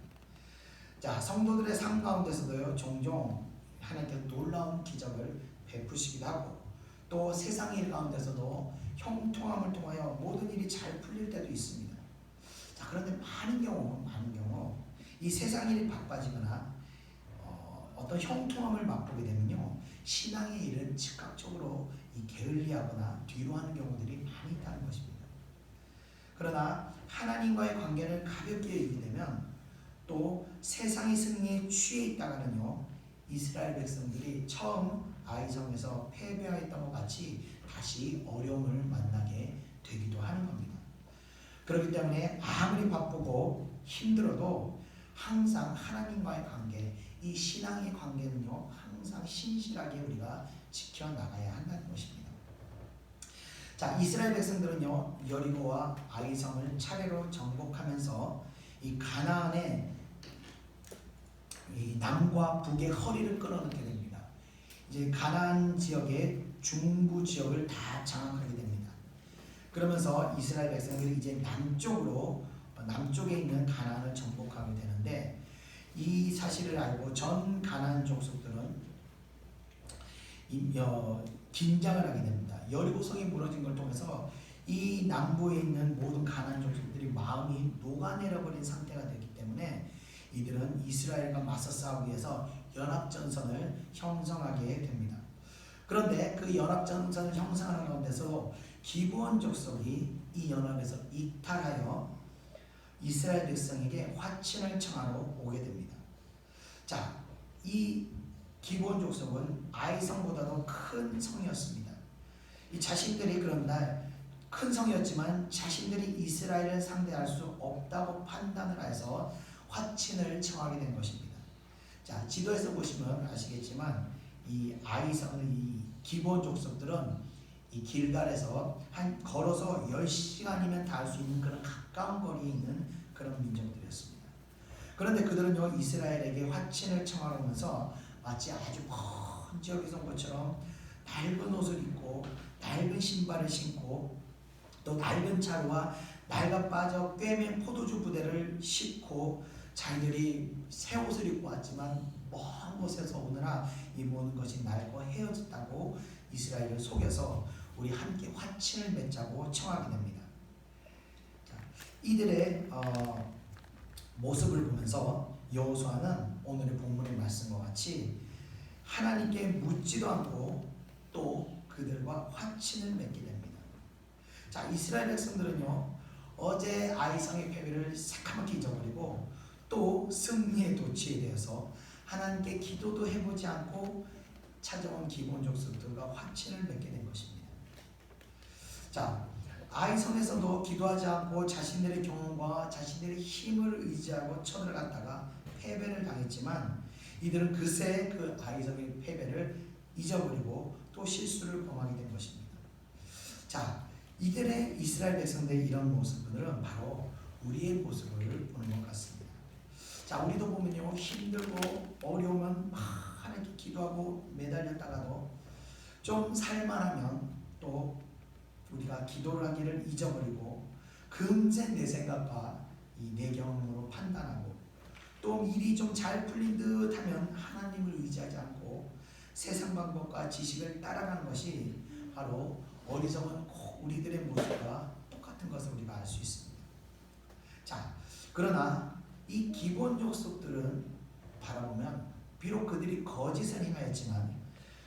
자, 성도들의 삶 가운데서도요, 종종 하나님께서 놀라운 기적을 베푸시기도 하고 또 세상 일 가운데서도 형통함을 통하여 모든 일이 잘 풀릴 때도 있습니다. 자, 그런데 많은 경우 이 세상 일이 바빠지거나 어떤 형통함을 맛보게 되면요, 신앙의 일은 즉각적으로 게을리하거나 뒤로 하는 경우들이 많이 있다는 것입니다. 그러나 하나님과의 관계를 가볍게 여기게 되면 또 세상의 승리에 취해 있다가는요, 이스라엘 백성들이 처음 아이성에서 패배하였던 것 같이 다시 어려움을 만나게 되기도 하는 겁니다. 그렇기 때문에 아무리 바쁘고 힘들어도 항상 하나님과의 관계, 이 신앙의 관계는요, 항상 신실하게 우리가 지켜나가야 한다는 것입니다. 자, 이스라엘 백성들은요 여리고와 아이성을 차례로 정복하면서 이 가나안의 이 남과 북의 허리를 끌어넣게 됩니다. 이제 가나안 지역의 중부 지역을 다 장악하게 됩니다. 그러면서 이스라엘 백성들이 이제 남쪽에 있는 가나안을 정복하게 되는데, 이 사실을 알고 전 가나안 족속들은 긴장을 하게 됩니다. 여리고성이 무너진 걸 통해서 이 남부에 있는 모든 가나안 족속들이 마음이 녹아내려버린 상태가 되기 때문에 이들은 이스라엘과 맞서 싸우기 위해서 연합전선을 형성하게 됩니다. 그런데 그 연합전선을 형성하는 가운데서 기브온 족속이 이 연합에서 이탈하여 이스라엘 백성에게 화친을 청하러 오게 됩니다. 자, 이 기브온 족속은 아이성보다도 큰 성이었습니다. 이 자신들이 그런 날 큰 성이었지만 자신들이 이스라엘을 상대할 수 없다고 판단을 해서 화친을 청하게 된 것입니다. 자, 지도에서 보시면 아시겠지만 이 이 기브온 족속들은 이 길갈에서 걸어서 10시간이면 닿을 수 있는 그런 가까운 거리에 있는 그런 민족들이었습니다. 그런데 그들은요 이스라엘에게 화친을 청하면서 마치 아주 먼 지역에서 온 것처럼 낡은 옷을 입고 낡은 신발을 신고 또 낡은 차로와 낡아 빠져 꿰맨 포도주 부대를 싣고 자기들이 새 옷을 입고 왔지만 먼 곳에서 오느라 이 모든 것이 낡고 헤어졌다고 이스라엘을 속여서 우리 함께 화친을 맺자고 청하게 됩니다. 자, 이들의 모습을 보면서 여호수아는 오늘의 본문의 말씀과 같이 하나님께 묻지도 않고 또 그들과 화친을 맺게 됩니다. 자, 이스라엘 백성들은요 어제 아이성의 패배를 새카맣게 잊어버리고 또 승리에 도취해 되어서 하나님께 기도도 해보지 않고 찾아온 기브온 족속들과 화친을 맺게 된 것입니다. 자, 아이성에서도 기도하지 않고 자신들의 경험과 자신들의 힘을 의지하고 쳐들어갔다가 패배를 당했지만 이들은 그새 그 아이성의 패배를 잊어버리고 또 실수를 범하게 된 것입니다. 자, 이들의 이스라엘 백성들의 이런 모습들은 바로 우리의 모습을 보는 것 같습니다. 자, 우리도 보면요 힘들고 어려우면 막 하나님께 기도하고 매달렸다가도 좀 살만하면 또 우리가 기도를 하기를 잊어버리고 금세 내 생각과 내 경험으로 판단하고 또 일이 좀 잘 풀린 듯 하면 하나님을 의지하지 않고 세상 방법과 지식을 따라가는 것이 바로 어리석은 우리들의 모습과 똑같은 것을 우리가 알 수 있습니다. 자, 그러나 이 기브온 족속들은 바라보면 비록 그들이 거짓을 행하였지만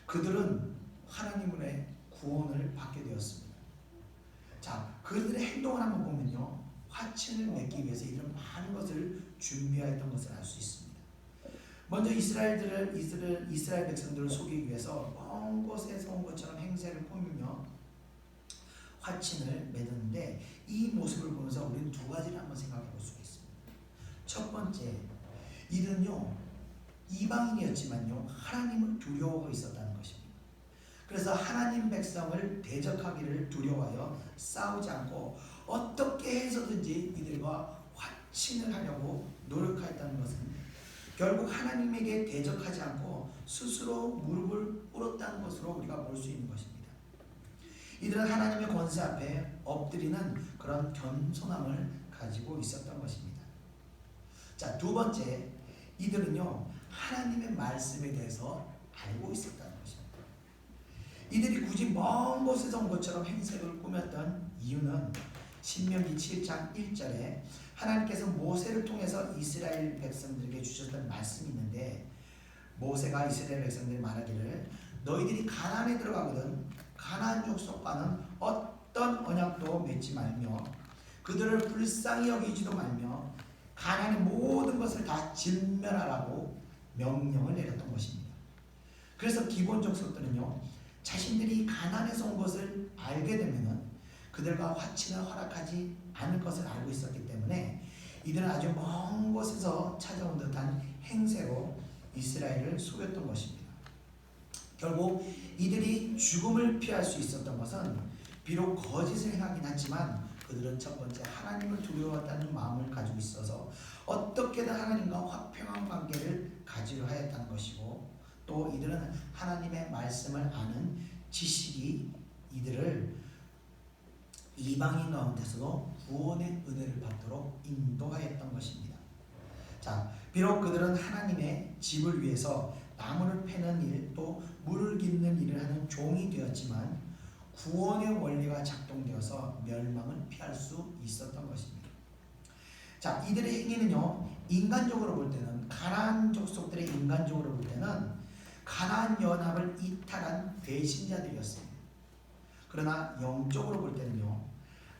그들은 하나님의 구원을 받게 되었습니다. 자, 그들의 행동을 한번 보면요 화친을 맺기 위해서 이들은 많은 것을 준비하였던 것을 알 수 있습니다. 먼저 이스라엘 백성들을 속이기 위해서 먼 곳에서 온 것처럼 행세를 꾸미며 화친을 맺었는데 이 모습을 보면서 우리는 두 가지를 한번 생각해 볼 수가 있습니다. 첫 번째, 이들은요 이방인이었지만요 하나님을 두려워하고 있었다는 것입니다. 그래서 하나님 백성을 대적하기를 두려워하여 싸우지 않고 어떻게 해서든지 이들과 화친을 하려고 노력하였다는 것은 결국 하나님에게 대적하지 않고 스스로 무릎을 꿇었다는 것으로 우리가 볼 수 있는 것입니다. 이들은 하나님의 권세 앞에 엎드리는 그런 겸손함을 가지고 있었던 것입니다. 자, 두 번째, 이들은요 하나님의 말씀에 대해서 알고 있었다는 것입니다. 이들이 굳이 먼 곳에서 온 것처럼 행색을 꾸몄던 이유는 신명기 7장 1절에 하나님께서 모세를 통해서 이스라엘 백성들에게 주셨던 말씀이 있는데 모세가 이스라엘 백성들이 말하기를 너희들이 가나안에 들어가거든 가나안 족속과는 어떤 언약도 맺지 말며 그들을 불쌍히 여기지도 말며 가나안의 모든 것을 다 진멸하라고 명령을 내렸던 것입니다. 그래서 기브온 족속들은요 자신들이 가나안에서 온 것을 알게 되면은 그들과 화친을 허락하지 않을 것을 알고 있었기 때문에 이들은 아주 먼 곳에서 찾아온 듯한 행세로 이스라엘을 속였던 것입니다. 결국 이들이 죽음을 피할 수 있었던 것은 비록 거짓을 행하긴 하지만 그들은 첫 번째 하나님을 두려워했다는 마음을 가지고 있어서 어떻게든 하나님과 화평한 관계를 가지려 하였다는 것이고, 또 이들은 하나님의 말씀을 아는 지식이 이들을 이방인 가운데서도 구원의 은혜를 받도록 인도하였던 것입니다. 자, 비록 그들은 하나님의 집을 위해서 나무를 패는 일, 또 물을 깃는 일을 하는 종이 되었지만 구원의 원리가 작동되어서 멸망을 피할 수 있었던 것입니다. 자, 이들의 행위는요, 인간적으로 볼 때는, 가나안 족속들의 인간적으로 볼 때는 가나안 연합을 이탈한 배신자들이었습니다. 그러나 영적으로 볼 때는요,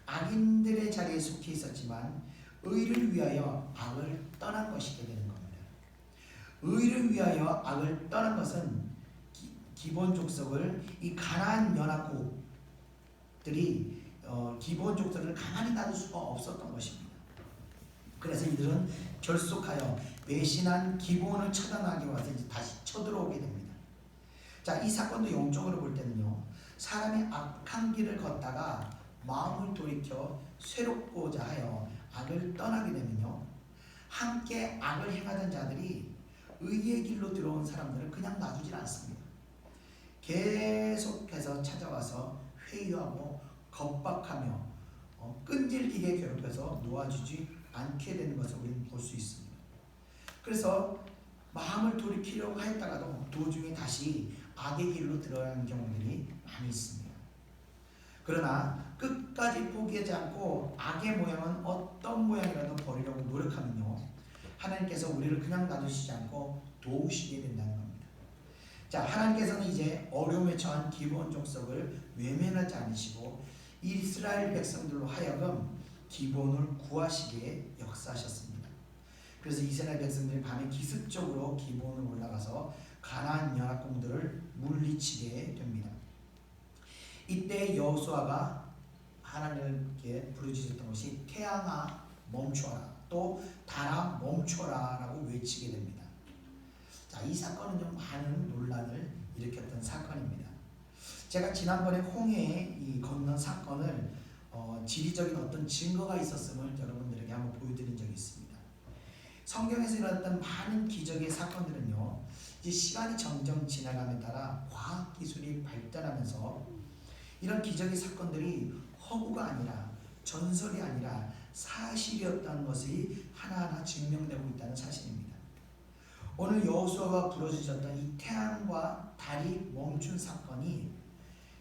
악인들의 자리에 속해 있었지만 의를 위하여 악을 떠난 것이게 되는 겁니다. 의를 위하여 악을 떠난 것은 기본 족속을, 이 가나안 연합국들이 기본 족속을 가만히 놔둘 수가 없었던 것입니다. 그래서 이들은 결속하여 배신한 기본을 처단하기 위해서 이제 다시 쳐들어오게 됩니다. 자, 이 사건도 영적으로 볼 때는요, 사람이 악한 길을 걷다가 마음을 돌이켜 새롭고자 하여 악을 떠나게 되면요, 함께 악을 행하던 자들이 의의 길로 들어온 사람들을 그냥 놔두질 않습니다. 계속해서 찾아와서 회유하고 겁박하며 끈질기게 괴롭혀서 놓아주지 않게 되는 것을 우리는 볼 수 있습니다. 그래서 마음을 돌이키려고 했다가도 도중에 다시 악의 길로 들어가는 경우들이 많이 있습니다. 그러나 끝까지 포기하지 않고 악의 모양은 어떤 모양이라도 버리려고 노력하면요, 하나님께서 우리를 그냥 놔두시지 않고 도우시게 된다는 겁니다. 자, 하나님께서는 이제 어려움에 처한 기브온 족속을 외면하지 않으시고 이스라엘 백성들로 하여금 기브온을 구하시기에 역사하셨습니다. 그래서 이스라엘 백성들이 밤에 기습적으로 기브온을 올라가서 가나안 연합군들을 물리치게 됩니다. 이때 여호수아가 하나님께 부르짖었던 것이 태양아 멈춰라, 또 달아 멈춰라 라고 외치게 됩니다. 자, 이 사건은 좀 많은 논란을 일으켰던 사건입니다. 제가 지난번에 홍해에 건넌 사건을 지리적인 어떤 증거가 있었음을 여러분들에게 한번 보여드린 적이 있습니다. 성경에서 일어났던 많은 기적의 사건들은요, 이제 시간이 점점 지나감에 따라 과학기술이 발전하면서 이런 기적의 사건들이 허구가 아니라, 전설이 아니라 사실이었다는 것이 하나하나 증명되고 있다는 사실입니다. 오늘 여호수아가 부르짖었던 이 태양과 달이 멈춘 사건이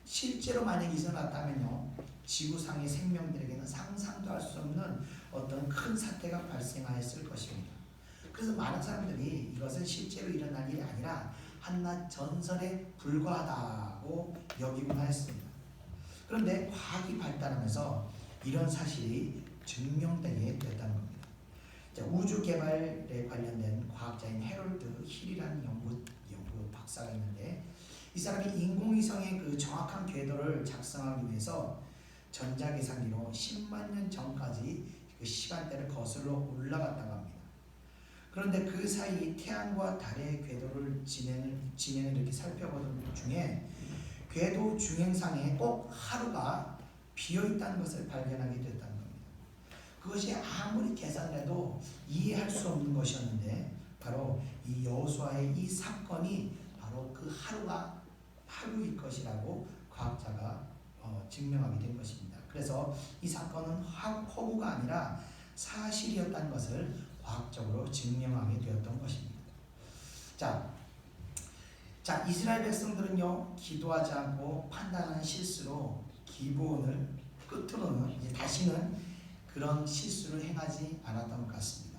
실제로 만약 일어났다면요, 지구상의 생명들에게는 상상도 할 수 없는 어떤 큰 사태가 발생하였을 것입니다. 그래서 많은 사람들이 이것은 실제로 일어난 일이 아니라 한낱 전설에 불과하다고 여기곤 하였습니다. 그런데 과학이 발달하면서 이런 사실이 증명되게 됐다는 겁니다. 자, 우주 개발에 관련된 과학자인 해롤드 힐이라는 연구 박사가 있는데, 이 사람이 인공위성의 그 정확한 궤도를 작성하기 위해서 전자계산기로 10만 년 전까지 그 시간대를 거슬러 올라갔다고 합니다. 그런데 그 사이 태양과 달의 궤도를 진행을 이렇게 살펴보던 중에 궤도 중행상에 꼭 하루가 비어있다는 것을 발견하게 됐다는 겁니다. 그것이 아무리 계산해도 이해할 수 없는 것이었는데, 바로 이 여호수아의 이 사건이 바로 그 하루가 하루일 것이라고 과학자가 증명하게 된 것입니다. 그래서 이 사건은 허구가 아니라 사실이었다는 것을 과학적으로 증명하게 되었던 것입니다. 자, 이스라엘 백성들은요, 기도하지 않고 판단하는 실수로 기브온을 끝으로는 이제 다시는 그런 실수를 행하지 않았던 것 같습니다.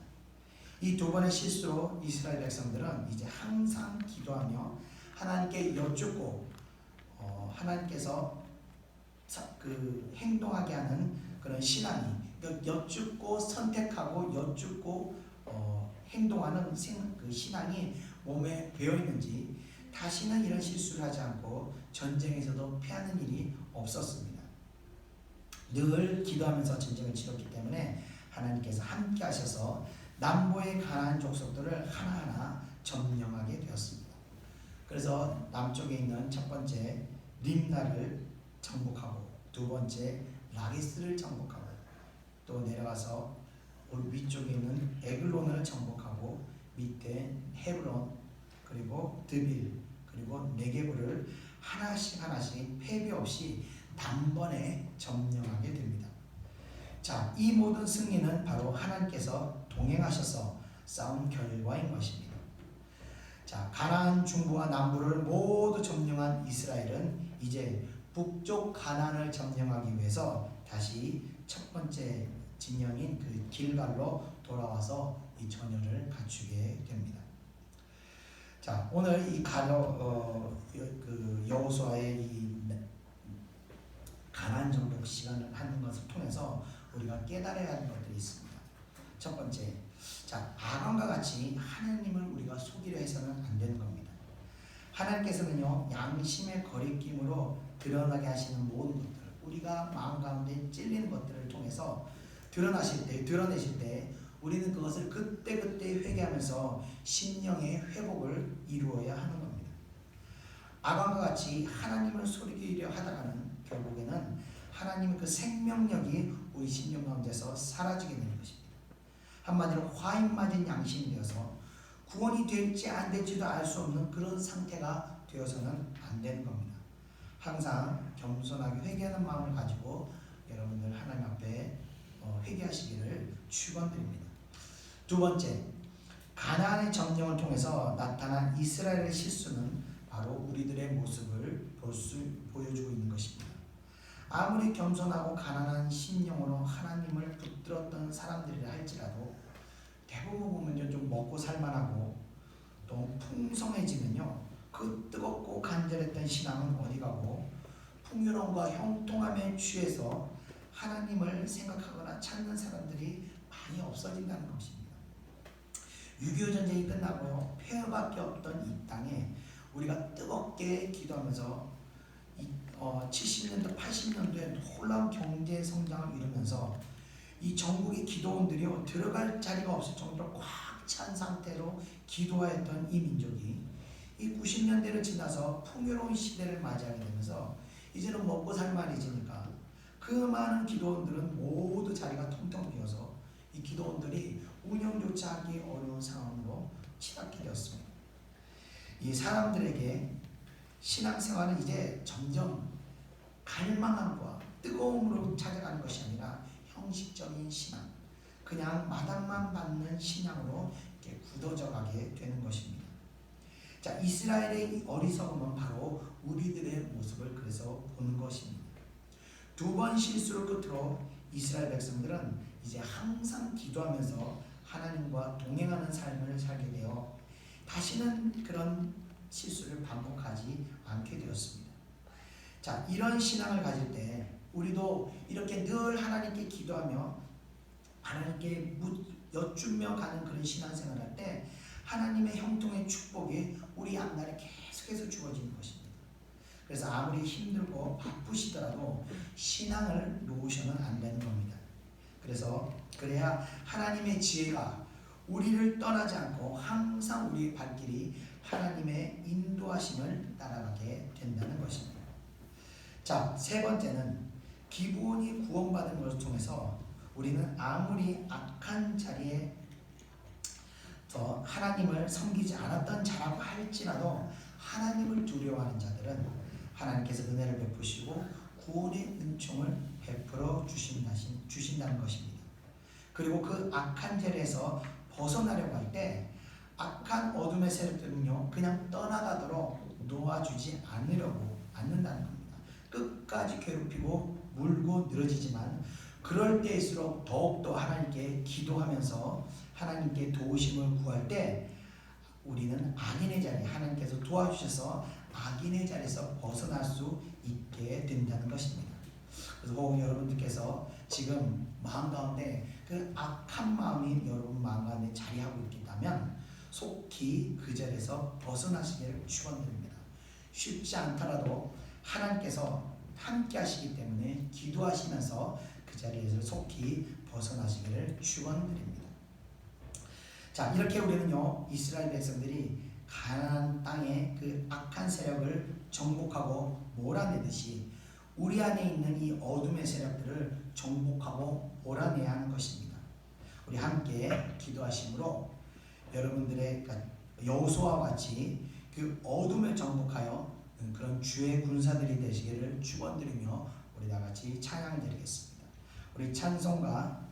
이 두 번의 실수로 이스라엘 백성들은 이제 항상 기도하며 하나님께 여쭙고 하나님께서 그 행동하게 하는 그런 신앙이, 여쭙고 선택하고 여쭙고 행동하는 그 신앙이 몸에 배어있는지 다시는 이런 실수를 하지 않고 전쟁에서도 패하는 일이 없었습니다. 늘 기도하면서 전쟁을 치렀기 때문에 하나님께서 함께 하셔서 남부의 가나안 족속들을 하나하나 점령하게 되었습니다. 그래서 남쪽에 있는 첫 번째 림나를 정복하고, 두 번째 라기스를 정복하고 또 내려가서 위쪽에 있는 에글론을 정복하고 밑에 헤브론 그리고 드빌 그리고 네게브를 하나씩 패배 없이 단번에 점령하게 됩니다. 자, 이 모든 승리는 바로 하나님께서 동행하셔서 싸운 결과인 것입니다. 자, 가나안 중부와 남부를 모두 점령한 이스라엘은 이제 북쪽 가나안을 점령하기 위해서 다시 첫 번째 진영인 그 길갈로 돌아와서 이 전열을 갖추게 됩니다. 자, 오늘 이 여호수아의 이 가나안 정복 시간을 하는 것을 통해서 우리가 깨달아야 하는 것들이 있습니다. 첫 번째, 자, 아간과 같이 하나님을 우리가 속이려 해서는 안 되는 겁니다. 하나님께서는요, 양심의 거리낌으로 드러나게 하시는 모든 것들, 우리가 마음 가운데 찔리는 것들을 통해서 드러내실 때 우리는 그것을 그때그때 회개하면서 심령의 회복을 이루어야 하는 겁니다. 아간과 같이 하나님을 속이려 하다가는 결국에는 하나님의 그 생명력이 우리 심령 가운데서 사라지게 되는 것입니다. 한마디로 화인 맞은 양심이 되어서 구원이 될지 안 될지도 알 수 없는 그런 상태가 되어서는 안 되는 겁니다. 항상 겸손하게 회개하는 마음을 가지고 여러분들 하나님 앞에 회개하시기를 축원드립니다. 두 번째, 가나안의 점령을 통해서 나타난 이스라엘의 실수는 바로 우리들의 모습을 보여주고 있는 것입니다. 아무리 겸손하고 가난한 심령으로 하나님을 붙들었던 사람들이라 할지라도 대부분 보면 좀 먹고 살만하고 또 풍성해지면요, 그 뜨겁고 간절했던 신앙은 어디 가고 풍요로움과 형통함에 취해서 하나님을 생각하거나 찾는 사람들이 많이 없어진다는 것입니다. 6.25 전쟁이 끝나고요, 폐허밖에 없던 이 땅에 우리가 뜨겁게 기도하면서 70년대, 80년도에 놀라운 경제 성장을 이루면서 이 전국의 기도원들이 들어갈 자리가 없을 정도로 꽉 찬 상태로 기도하였던 이 민족이 이 90년대를 지나서 풍요로운 시대를 맞이하게 되면서 이제는 먹고 살만해지니까 그 많은 기도원들은 모두 자리가 텅텅 비어서 이 기도원들이 운영조차 하기 어려운 상황으로 치닫게 되었습니다. 이 사람들에게 신앙생활은 이제 점점 갈망함과 뜨거움으로 찾아가는 것이 아니라 형식적인 신앙, 그냥 마당만 받는 신앙으로 이렇게 굳어져 가게 되는 것입니다. 자, 이스라엘의 어리석음은 바로 우리들의 모습을 그래서 보는 것입니다. 두 번 실수를 끝으로 이스라엘 백성들은 이제 항상 기도하면서 하나님과 동행하는 삶을 살게 되어 다시는 그런 실수를 반복하지 않게 되었습니다. 자, 이런 신앙을 가질 때 우리도 이렇게 늘 하나님께 기도하며 하나님께 여쭈며 가는 그런 신앙생활을 할 때 하나님의 형통의 축복이 우리 앞날에 계속해서 주어지는 것입니다. 그래서 아무리 힘들고 바쁘시더라도 신앙을 놓으셔는 안 되는 겁니다. 그래야 하나님의 지혜가 우리를 떠나지 않고 항상 우리의 발길이 하나님의 인도하심을 따라가게 된다는 것입니다. 자, 세 번째는 기본이 구원받은 것을 통해서 우리는 아무리 악한 자리에 하나님을 섬기지 않았던 자라고 할지라도 하나님을 두려워하는 자들은 하나님께서 은혜를 베푸시고 구원의 은총을 베풀어 주신다는 것입니다. 그리고 그 악한 자리에서 벗어나려고 할 때 악한 어둠의 세력들은요, 그냥 떠나가도록 놓아주지 않는다는 겁니다. 끝까지 괴롭히고 물고 늘어지지만 그럴 때일수록 더욱더 하나님께 기도하면서 하나님께 도우심을 구할 때 우리는 악인의 자리, 하나님께서 도와주셔서 악인의 자리에서 벗어날 수 있게 된다는 것입니다. 그래서 혹 여러분들께서 지금 마음 가운데 그 악한 마음이 여러분 마음 가운데 자리하고 있다면 속히 그 자리에서 벗어나시기를 축원드립니다. 쉽지 않더라도 하나님께서 함께 하시기 때문에 기도하시면서 그 자리에서 속히 벗어나시기를 축원드립니다. 자, 이렇게 우리는요, 이스라엘 백성들이 가나안 땅의 그 악한 세력을 정복하고 몰아내듯이 우리 안에 있는 이 어둠의 세력들을 정복하고 몰아내야 하는 것입니다. 우리 함께 기도하심으로 여러분들의 여호수아와 같이 그 어둠을 정복하여 그런 주의 군사들이 되시기를 축원드리며 우리 다 같이 찬양을 드리겠습니다. 우리 찬송가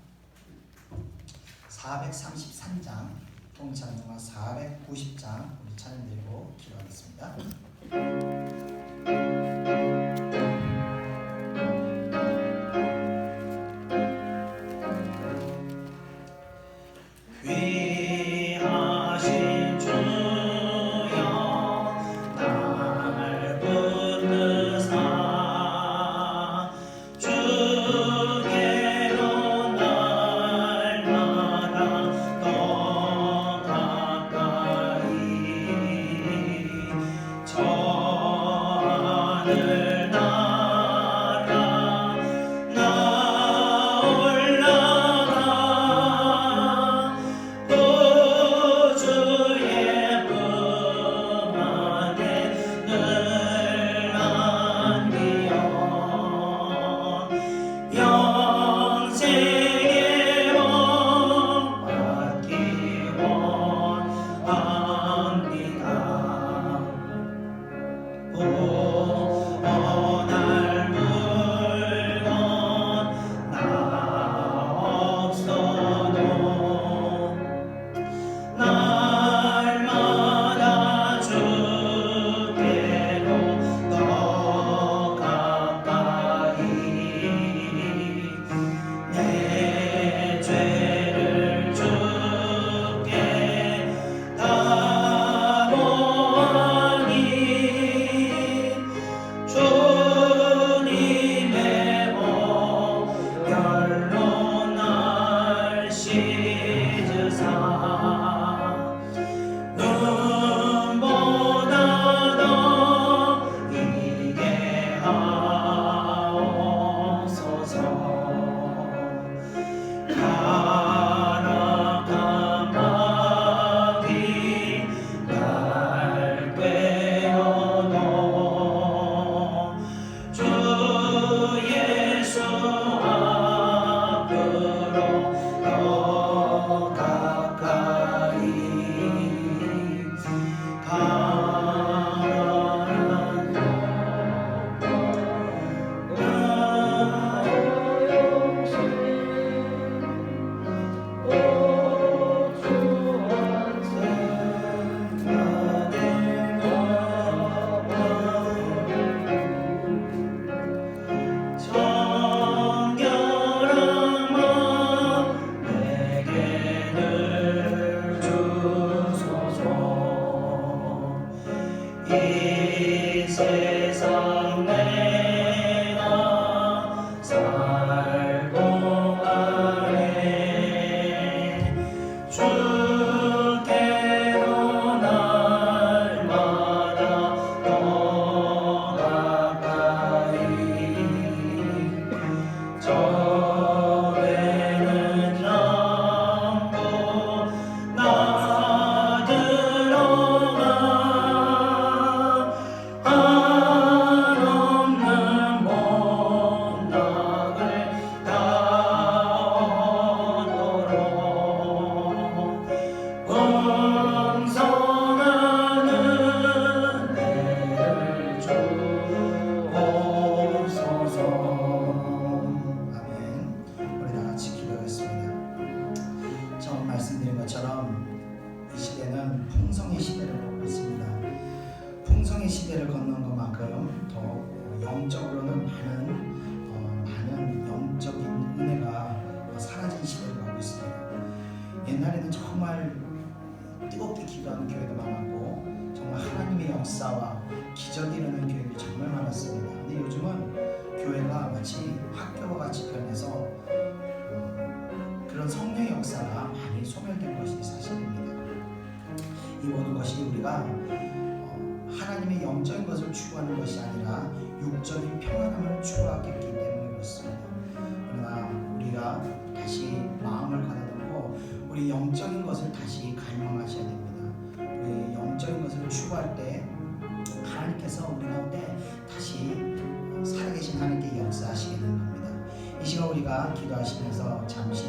433장, 통찬송가 490장 우리 찬양 드리고 기도하겠습니다. 귀하신 주여 날 붙드사 주께로 날마다 더 가까이 저 하늘 나라 나 올라가 또 주의 품 안에 늘 안기어 영생의 복 받기 원합니다. 오날 물건 나 없어도 날마다 주께로 더 가까이 내 죄를 주께 다 보아니 주님의 보혈로 날 씻으사 눈보다 더 이게 하옵소서. 가라간 마귀 날 꿰어도 주 예수 앞으로 더 가까이 정결한 마음 내게 늘 주소서. 이 세상 내가 살고 가네 주께로 날마다 더 가까이 저에는 남고 나 들어가 한없는 못나을 다 얻도록 풍성한 은혜를 주옵소서. 아멘. 우리 다 같이 기도하겠습니다. 처음 말씀드린 것처럼 이 시대는 풍성의 시대를 걷고 있습니다. 풍성의 시대를 걷는 것만큼 더욱 영적으로는 많은 영적인 은혜가 사라진 시대를 가고 있습니다. 옛날에는 정말 뜨겁게 기도하는 교회도 많았고 정말 하나님의 역사와 기적이 일어나는 교회들이 정말 많았습니다. 근데 요즘은 교회가 마치 학교와 같이 변해서 그런 성령의 역사가 많이 소멸된 것이 사실입니다. 이 모든 것이 우리가 하나님의 영적인 것을 추구하는 것이 아니라 육적인 평안함을 추구하기 때문에 그렇습니다. 그러나 우리가 다시 마음을 가다듬고 우리 영적인 것을 다시 갈망하셔야 됩니다. 우리 영적인 것을 추구할 때 하나님께서 우리 가운데 다시 살아계신 하나님께 기도하시게 되는 겁니다. 이 시간 우리가 기도하시면서 잠시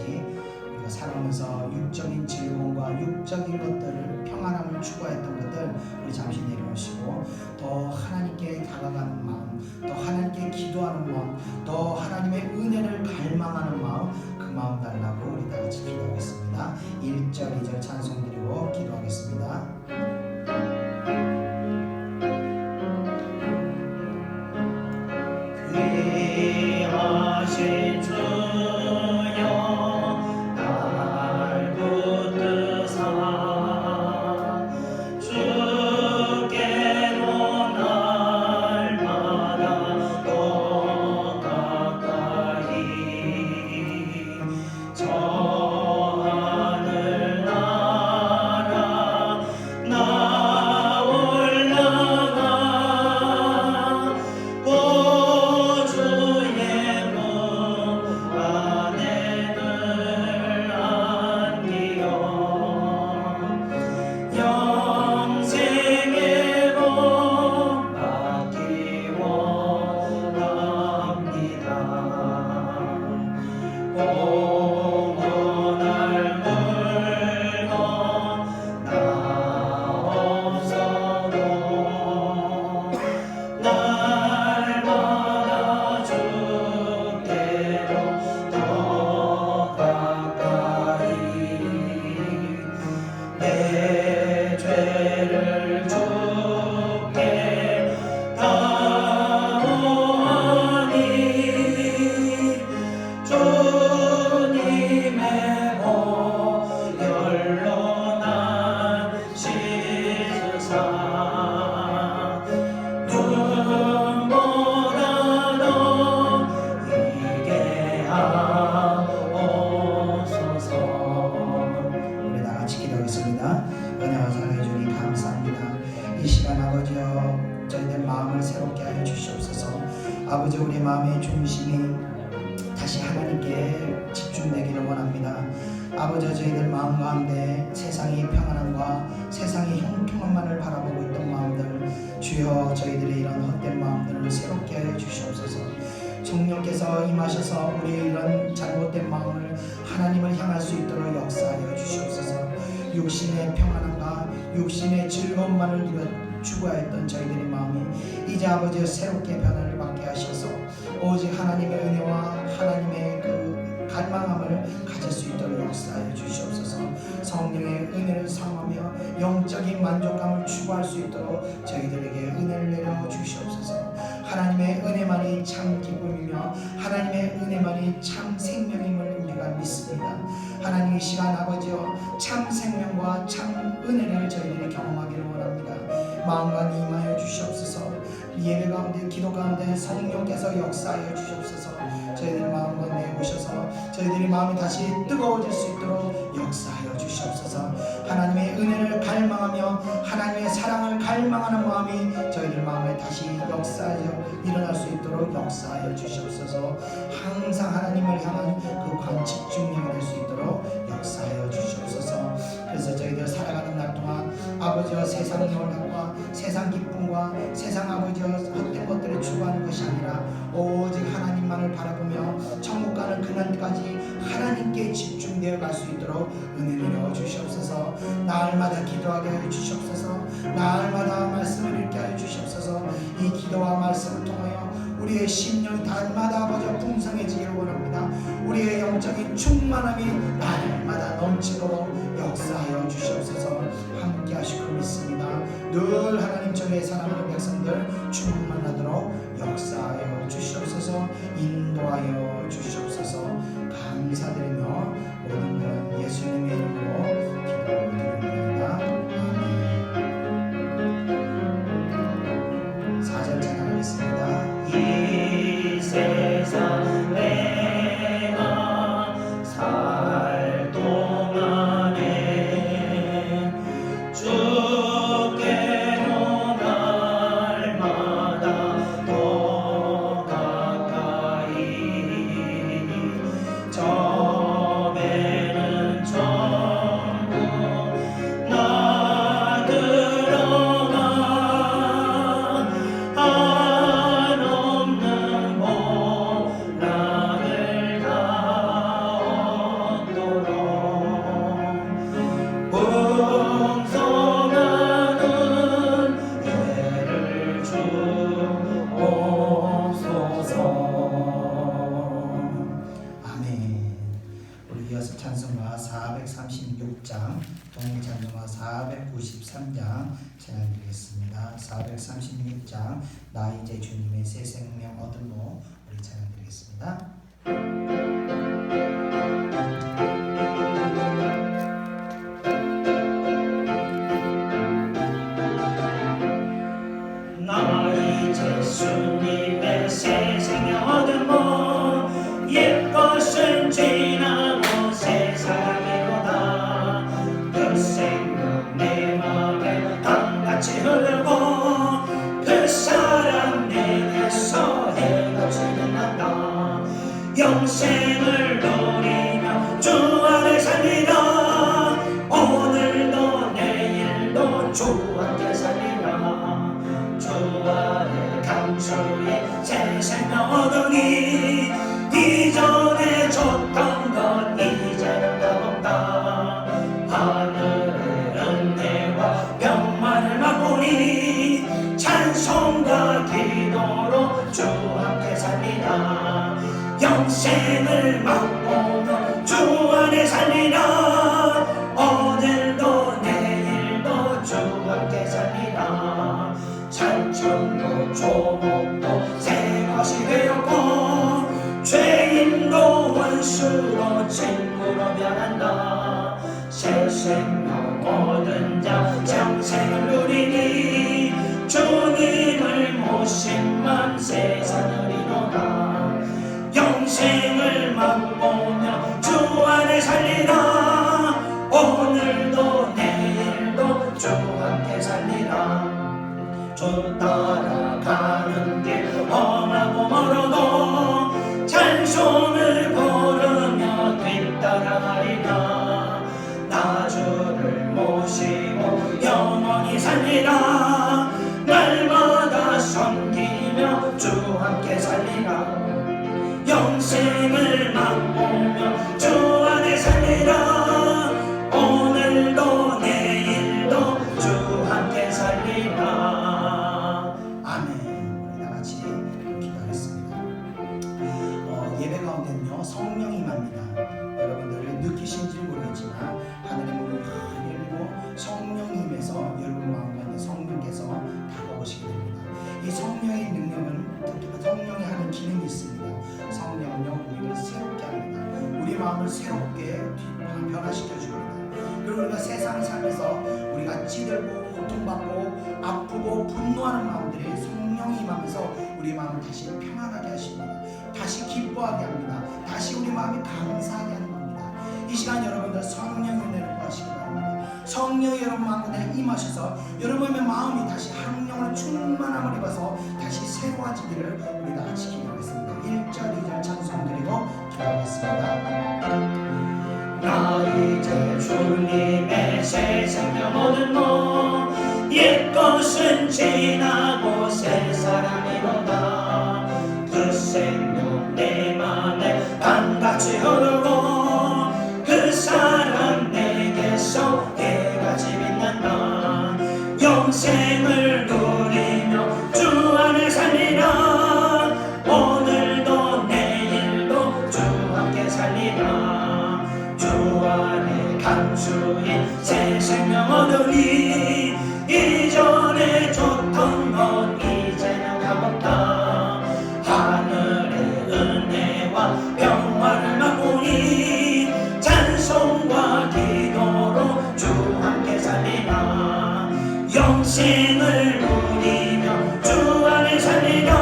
우리가 살아오면서 육적인 즐거움과 육적인 것들을 평안함을 추구했던 것들 우리 잠시 내려놓으시고 더 하나님께 다가가는 마음, 더 하나님께 기도하는 마음, 더 하나님의 은혜를 갈망하는 마음, 그 마음 달라고 우리 다 같이 기도하겠습니다. 1절 2절 찬송 드리고 기도하겠습니다. 귀하신 주여 날 붙드사 주께로 날마다 더 가까이 저 하늘 나라 나 올라가 주의 문 안에 늘 안기어 영생의 복 받기 원합니다. 공헌할 물건 나 없어도 날마다 주께로 더 가까이 내 죄를 주께 다하니 주님의 보혈로 날 씻으사 눈보다 더 이게 하옵소서. 우리 다 같이 기도하겠습니다. 은혜와 사랑해 주님 감사합니다. 이 시간 아버지여 저희들 마음을 새롭게 하여 주시옵소서. 아버지 우리 마음의 중심이 다시 하나님께 집중되기를 원합니다. 아버지 저희들 마음 가운데 세상의 평안함과 세상의 형통함만을 바라보고 있던 마음들 주여 저희들의 이런 헛된 마음들을 새롭게 하여 주시옵소서. 성령께서 임하셔서 우리의 이런 잘못된 마음을 하나님을 향할 수 있도록 역사하여 주시옵소서. 육신의 평안함과 육신의 즐거움만을 추구하였던 저희들의 마음이 이제 아버지 새롭게 변화를 받게 하셔서 오직 하나님의 은혜와 하나님의 그 갈망함을 가질 수 있도록 역사하여 주시옵소서. 성령의 은혜를 사모하며 영적인 만족감을 추구할 수 있도록 저희들에게 은혜를 내려 주시옵소서. 하나님의 은혜만이 참 기쁨이며 하나님의 은혜만이 참 생명임을 우리가 믿습니다. 하나님 이 시간 아버지여 참 생명과 참 은혜를 저희들이 경험하기를 원합니다. 마음과 임하여 주시옵소서. 예배 가운데 기도 가운데 성령께서 역사하여 주시옵소서. 저희들 마음 가운데 오셔서 저희들의 마음이 다시 뜨거워질 수 있도록 역사하여 주시옵소서. 하나님의 은혜를 갈망하며 하나님의 사랑을 갈망하는 마음이 저희들 마음에 다시 역사하여 일어날 수 있도록 역사하여 주시옵소서. 항상 하나님을 향한 그 집중력이 될 수 있도록 역사하여 주시옵소서. 그래서 저희들 살아가는 날 동안 아버지와 세상 영광과 세상 기쁨과 세상 아버지와 헛된 것들을 추구하는 것이 아니라 오직 하나님만을 바라보며 천국 가는 그날까지 하나님께 집중되어 갈 수 있도록 은혜 내려 주시옵소서. 날마다 기도하게 하여 주시옵소서. 날마다 말씀을 읽게 하여 주시옵소서. 이 기도와 말씀을 통하여 우리의 심령이 날마다 아버지와 풍성해지기를 원합니다. 우리의 영적인 충만함이 날마다 넘치도록 역사하여 주시옵소서. 함께 하시고 믿습니다. 늘 하나님 저의 사랑하는 백성들 충만하도록 역사하여 주시옵소서. 인도하여 주시옵소서. 감사드리며 모든 것 예수님의 이름으로 기도드립니다. 아멘. 4절 찬양하겠습니다. 이 세상 내가 살 동안에 주께로 날마다 이어서 찬송가 436장, 동일찬송가 493장 찬양드리겠습니다. 436장 나 이제 주님의 새 생명 얻음으로 우리 찬양드리겠습니다. 나 이제 주님의 새 생명 얻음으로 옛 것은 지나고 새 사람이로다. 그 생명 내 맘에 강같이 흐르고 그 사람 내게서 해가 지는다. 영생을 누리며 주 안에 살리라. 오늘도 내일도 주 함께 살리라. 주 안에 감추인 새 생명 얻으니 이전에 줬던 것 이제는 다없다. 하늘의 은혜와 평안을 맛보니 찬송과 기도로 주 함께 살리라. 영생을 맛보며 주 안에 살리라. 오늘도 내일도 주 함께 살리라. 산천도 조목도 새 것이 되었고 죄인도 원수로 친구로 변한다. 새 생명 얻은 자 영생을 누리니 주님을 모심만 세상을 이루다. 영생을 맛보며 주 안에 살리라. 오늘도 내일도 주 함께 살리라. 주 따라가는 길 험하고 멀어도 찬송을 부르며 뒤따라가리라. 나 주를 모시고 영원히 살리라. 날마다 섬기며 주 함께 살리라. 영생을 맛보며 주 안에 살리라. 오늘도 내일도 주 함께 살리라. 아멘. 우리 다같이 기도하겠습니다. 예배 가운데는요 성령이 임합니다. 여러분들 느끼신지 모르겠지만 하늘의 문을 많이 열고 성령이 임해서 여러분 마음 가운데 성령께서 다가오시게 됩니다. 이 성령의 능력은 특히 성령이 하는 기능이 있습니다. 성령은요 우리를 새롭게 합니다. 우리 마음을 새롭게 변화시켜 줍니다. 그리고 우리가 세상 살면서 우리가 찌들고 고통받고 아프고 분노하는 마음들이 성령이 임하면서 우리 마음을 다시 평안하게 하십니다. 다시 기뻐하게 합니다. 다시 우리 마음이 감사하게 하는 겁니다. 이 시간 여러분들 성령의 은혜를 구하시기 바랍니다. 성령이 여러분 마음에 임하셔서 여러분의 마음이 다시 성령을 충만함을 입어서 다시 새로워지기를 우리 다같이 기도하겠습니다. 1절 2절 찬송 드리고 기도하겠습니다. 나 이제 주님의 새 생명 얻으며 옛 것은 지나고 새 사람이로다. 그 생명 내 맘에 강같이 흐르고 그 사람 내게서 해같이 빛난다. 영생을 누리며 주 안에 살리라. 오늘도 내일도 주 함께 살리라. 주 안에 감추인 새 생명 얻으니 이전에 줬던 것 이제는 값없다. 하늘의 은혜와 평화를 맛보니 찬송과 기도로 주 함께 살리라. 영생을 누리며 주 안에 살리라.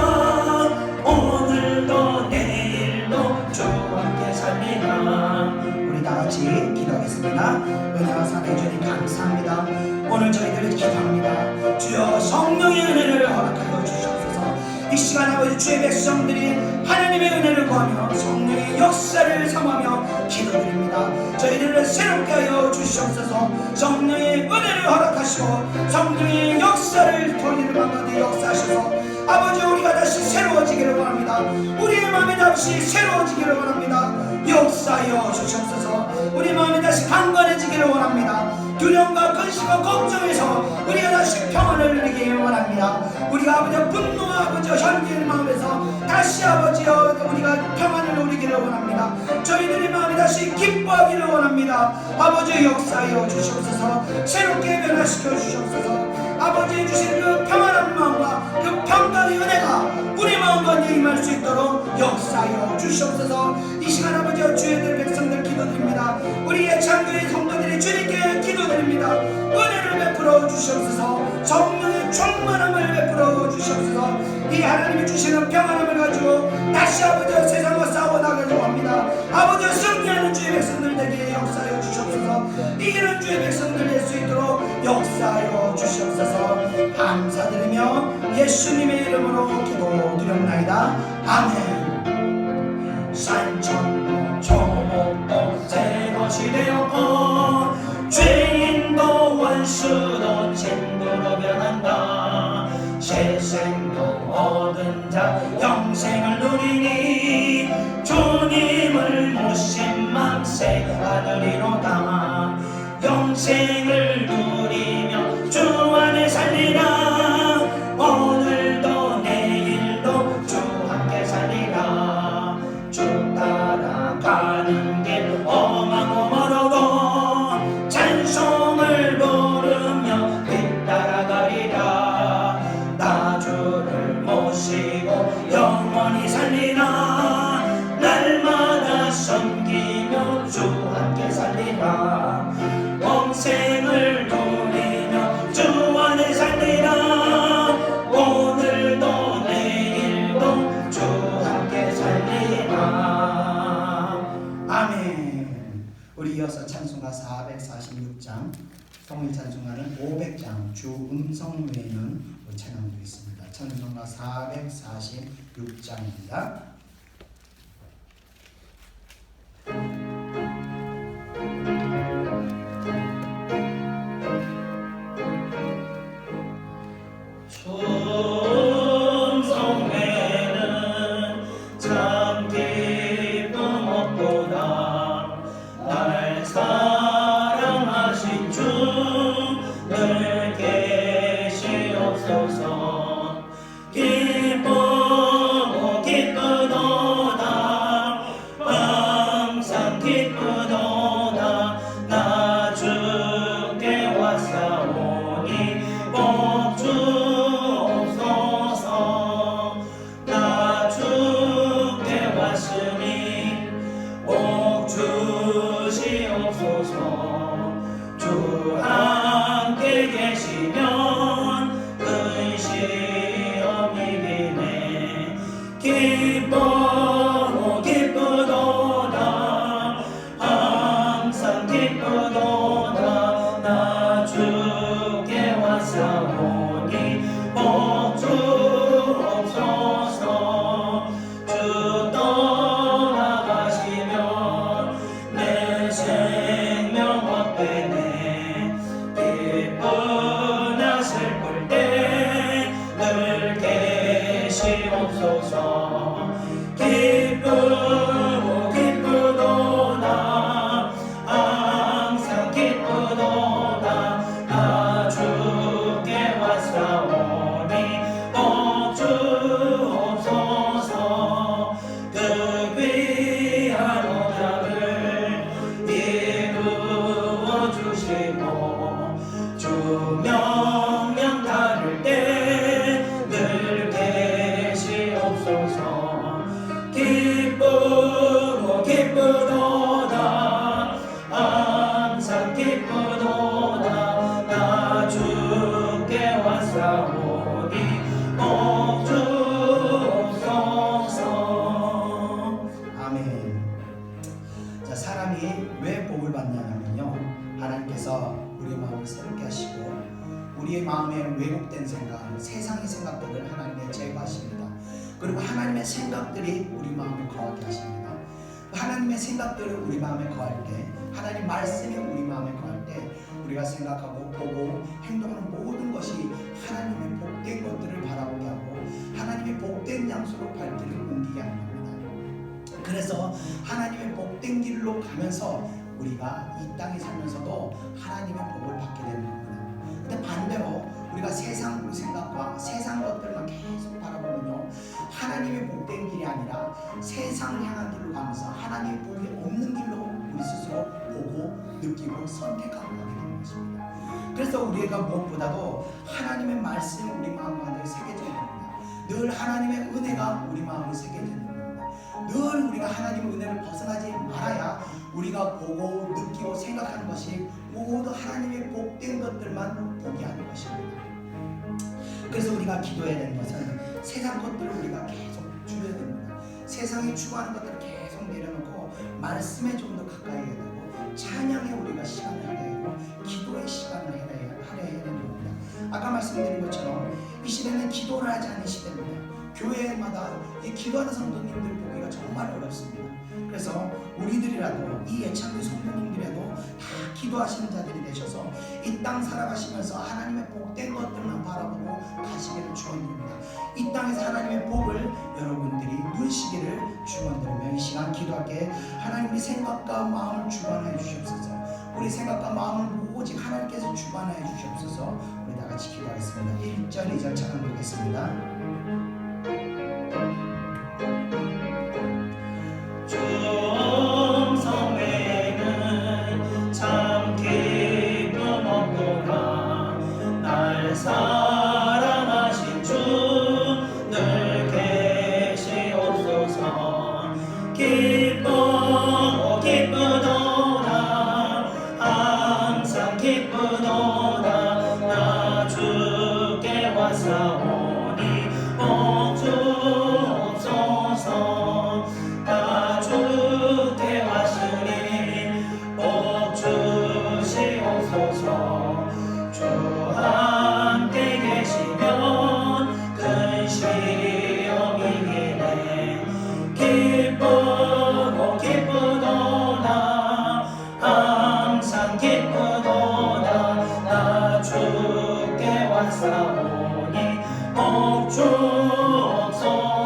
오늘도 내일도 주 함께 살리라. 우리 다같이 기도하겠습니다. 은혜와 사랑해 주님 감사합니다. 오늘 저희들을 기도합니다. 주여 성령의 은혜를 허락하여 주시옵소서. 이 시간 아버지 주의 백성들이 하나님의 은혜를 구하며 성령의 역사를 삼하며 기도드립니다. 저희들을 새롭게 하여 주시옵소서. 성령의 은혜를 허락하시고 성령의 역사를 돌리는 가운데 역사하셔서 아버지 우리가 다시 새로워지기를 원합니다. 우리의 마음이 다시 새로워지기를 원합니다. 역사하여 주시옵소서. 우리 마음이 다시 강건해지기를 원합니다. 두려움과 근심과 걱정에서 우리가 다시 평안을 누리기 원합니다. 우리가 아버지 분노와 아버지 현기의 마음에서 다시 아버지여 우리가 평안을 누리기를 원합니다. 저희들의 마음이 다시 기뻐하기를 원합니다. 아버지 역사하여 주시옵소서. 새롭게 변화시켜 주시옵소서. 아버지 주시는 그 평안한 마음과 그 평강의 은혜가 우리 마음과 임할 수 있도록 역사하여 주시옵소서. 이 시간 아버지 주의 백성들 기도드립니다. 우리의 장교의 성도들이 주님께 기도드립니다. 은혜를 베풀어 주시옵소서. 성령의 충만함을 베풀어 주시옵소서. 이 하나님이 주시는 평안함을 가지고 다시 아버지 세상과 싸워 나가려고 합니다. 아버지 승리하는 주의 백성들 되게 역사하여 주시옵소서. 이기는 주의 백성들 될 수 있도록 역사하여 주시옵소서. 감사드리며 예수님의 이름으로 기도드렸나이다. 아멘. 산천도 초목도 새 것이 되었고 죄인도 원수도 진도로 변한다. 새 생도 얻은 자 영생을 누리니 주님을 모신 만세 아들이로다. 영생을 누리며 주 안에 살리라. 오늘도 내일도 주 함께 살리라. 주 따라가는 길 엄하고 멀어도 찬송을 부르며 뒤따라가리라. 나 주를 모시고 영원히 살리라. 날마다 섬기며 주 함께 살리라. 영생을 누리며 주 안에 살리라. 오늘도 내일도 주 함께 살리라. 아멘. 우리 이어서 찬송가 446장, 성일 찬송가는 500장, 주 음성 외에는 찬양드리겠습니다. 찬송가 446장입니다. 주 함께 계시면 근심 없이 비네. 기뻐 기쁘도다. 항상 기쁘도다. 나 주께 왔사오니 복 주옵소서. 주 떠나가시면 내 생명 헛되네. 기쁘나 슬플 때 늘 계시옵소서. 기쁘고 기쁘도다. 항상 기쁘도다. 나 주께 왔사오니 복 주옵소서. 그 귀한 언약을 이루어 주시고 주 명령 따를 때 늘 계시옵소서. 기쁘고 기쁘도다. 항상 기쁘도다. 나 주께 왔사오니 복 주옵소서. 아멘. 자, 사람이 왜 복을 받냐면요, 하나님께서 우리 마음을 새롭게 하시고 우리의 마음에 왜곡된 생각, 세상의 생각들을 하나님의 제거하십니다. 그리고 하나님의 생각들이 우리 마음에 거하게 하십니다. 하나님의 생각들을 우리 마음에 거할 때, 하나님 말씀이 우리 마음에 거할 때 우리가 생각하고 보고 행동하는 모든 것이 하나님의 복된 것들을 바라보게 하고 하나님의 복된 장소로 발길을 옮기게 하는 겁니다. 그래서 하나님의 복된 길로 가면서 우리가 이 땅에 살면서도 하나님의 복을 받게 되는 겁니다. 근데 반대로 우리가 세상 생각과 세상 것들만 계속 바라보면요, 하나님의 복된 길이 아니라 세상 향한 길로 가면서 하나님의 복이 없는 길로 우리 스스로 보고 느끼고 선택하고 가게 되는 것입니다. 그래서 우리가 무엇보다도 하나님의 말씀이 우리 마음 가운데 새겨져야 됩니다. 늘 하나님의 은혜가 우리 마음에 새겨져야 됩니다. 늘 우리가 하나님의 은혜를 벗어나지 말아야 우리가 보고 느끼고 생각하는 것이 모두 하나님의 복된 것들만 보게 하는 것입니다. 그래서 우리가 기도해야 되는 것은 세상 것들을 우리가 계속 줄여야 됩니다. 세상이 추구하는 것들을 계속 내려놓고 말씀에 좀 더 가까이 해야 되고, 찬양에 우리가 시간을 해야 되고, 기도의 시간을 해야 되는 겁니다. 아까 말씀드린 것처럼 이 시대는 기도를 하지 않는 시대입니다. 교회마다 이 기도하는 성도님들 보기가 정말 어렵습니다. 그래서 우리들이라도, 이 예찬교 성도님들이라도 다 기도하시는 자들이 되셔서 이 땅 살아가시면서 하나님의 복된 것들만 바라보고 가시기를 축원드립니다. 이 땅에서 하나님의 복을 여러분들이 누리시기를 축원드리며 이 시간 기도할게. 하나님, 우리 생각과 마음을 주관하여 주시옵소서. 우리 생각과 마음을 오직 하나님께서 주관하여 주시옵소서. 우리 다 같이 기도하겠습니다. 1절 2절 찬양 보겠습니다. 성회는 참 기쁨 없도다. 날 사랑하신 주 늘 계시옵소서. 기쁘도다 항상 기쁘도다. 나 주께 왔사오니 복 주옵소서. 나 주께 왔으니 복 주시옵소서. 주 함께 계시면 큰 시험이 이기네. 기쁘도다 항상 기쁘도다. 나 주께 왔사오니 복 주옵소서.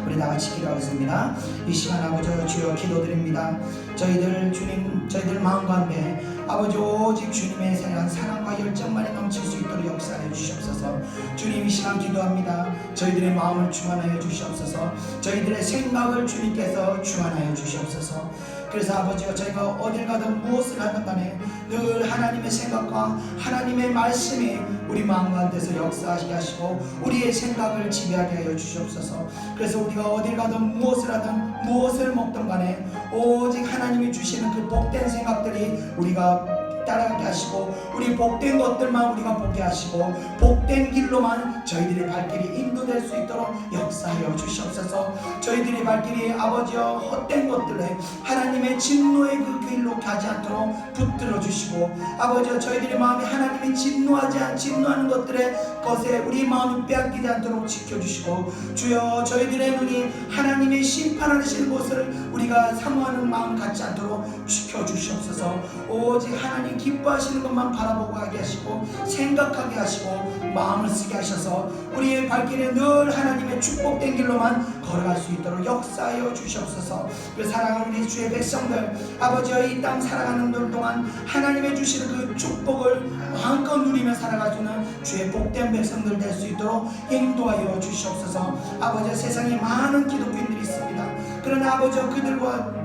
우리 다 같이 기도하겠습니다. 이 시간 아버지 주여 기도드립니다. 저희들 주님, 저희들 마음 가운데 아버지 오직 주님의 사랑과 열정만이 넘칠 수 있도록 역사해 주시옵소서. 주님, 이 시간 기도합니다. 저희들의 마음을 주관하여 주시옵소서. 저희들의 생각을 주님께서 주관하여 주시옵소서. 그래서 아버지여, 저희가 어딜 가든 무엇을 하든 간에 늘 하나님의 생각과 하나님의 말씀이 우리 마음 가운데서 역사하게 하시고 우리의 생각을 지배하게 하여 주시옵소서. 그래서 우리가 어딜 가든 무엇을 하든 무엇을 먹든 간에 오직 하나님이 주시는 그 복된 생각들이 우리가 따라가게 하시고, 우리 복된 것들만 우리가 보게 하시고, 복된 길로만 저희들의 발길이 인도될 수 있도록 역사하여 주시옵소서. 저희들의 발길이 아버지여 헛된 것들에 하나님의 진노의 그 길로 가지 않도록 붙들어 주시고, 아버지여 저희들의 마음이 하나님이 진노하는 것에 우리 마음이 빼앗기지 않도록 지켜주시고, 주여 저희들의 눈이 하나님의 심판하시는 곳을 우리가 사모하는 마음 갖지 않도록 지켜주시옵소서. 오직 하나님 기뻐하시는 것만 바라보고 하게 하시고 생각하게 하시고 마음을 쓰게 하셔서 우리의 발길에 늘 하나님의 축복된 길로만 걸어갈 수 있도록 역사하여 주시옵소서. 그 사랑하는 우리 주의 백성들, 아버지여 이 땅 살아가는 들 동안 하나님의 주시는 그 축복을 마음껏 누리며 살아가주는 주의 복된 백성들 될 수 있도록 인도하여 주시옵소서. 아버지여, 세상에 많은 기독교인들이 있습니다. 그러나 아버지여, 그들과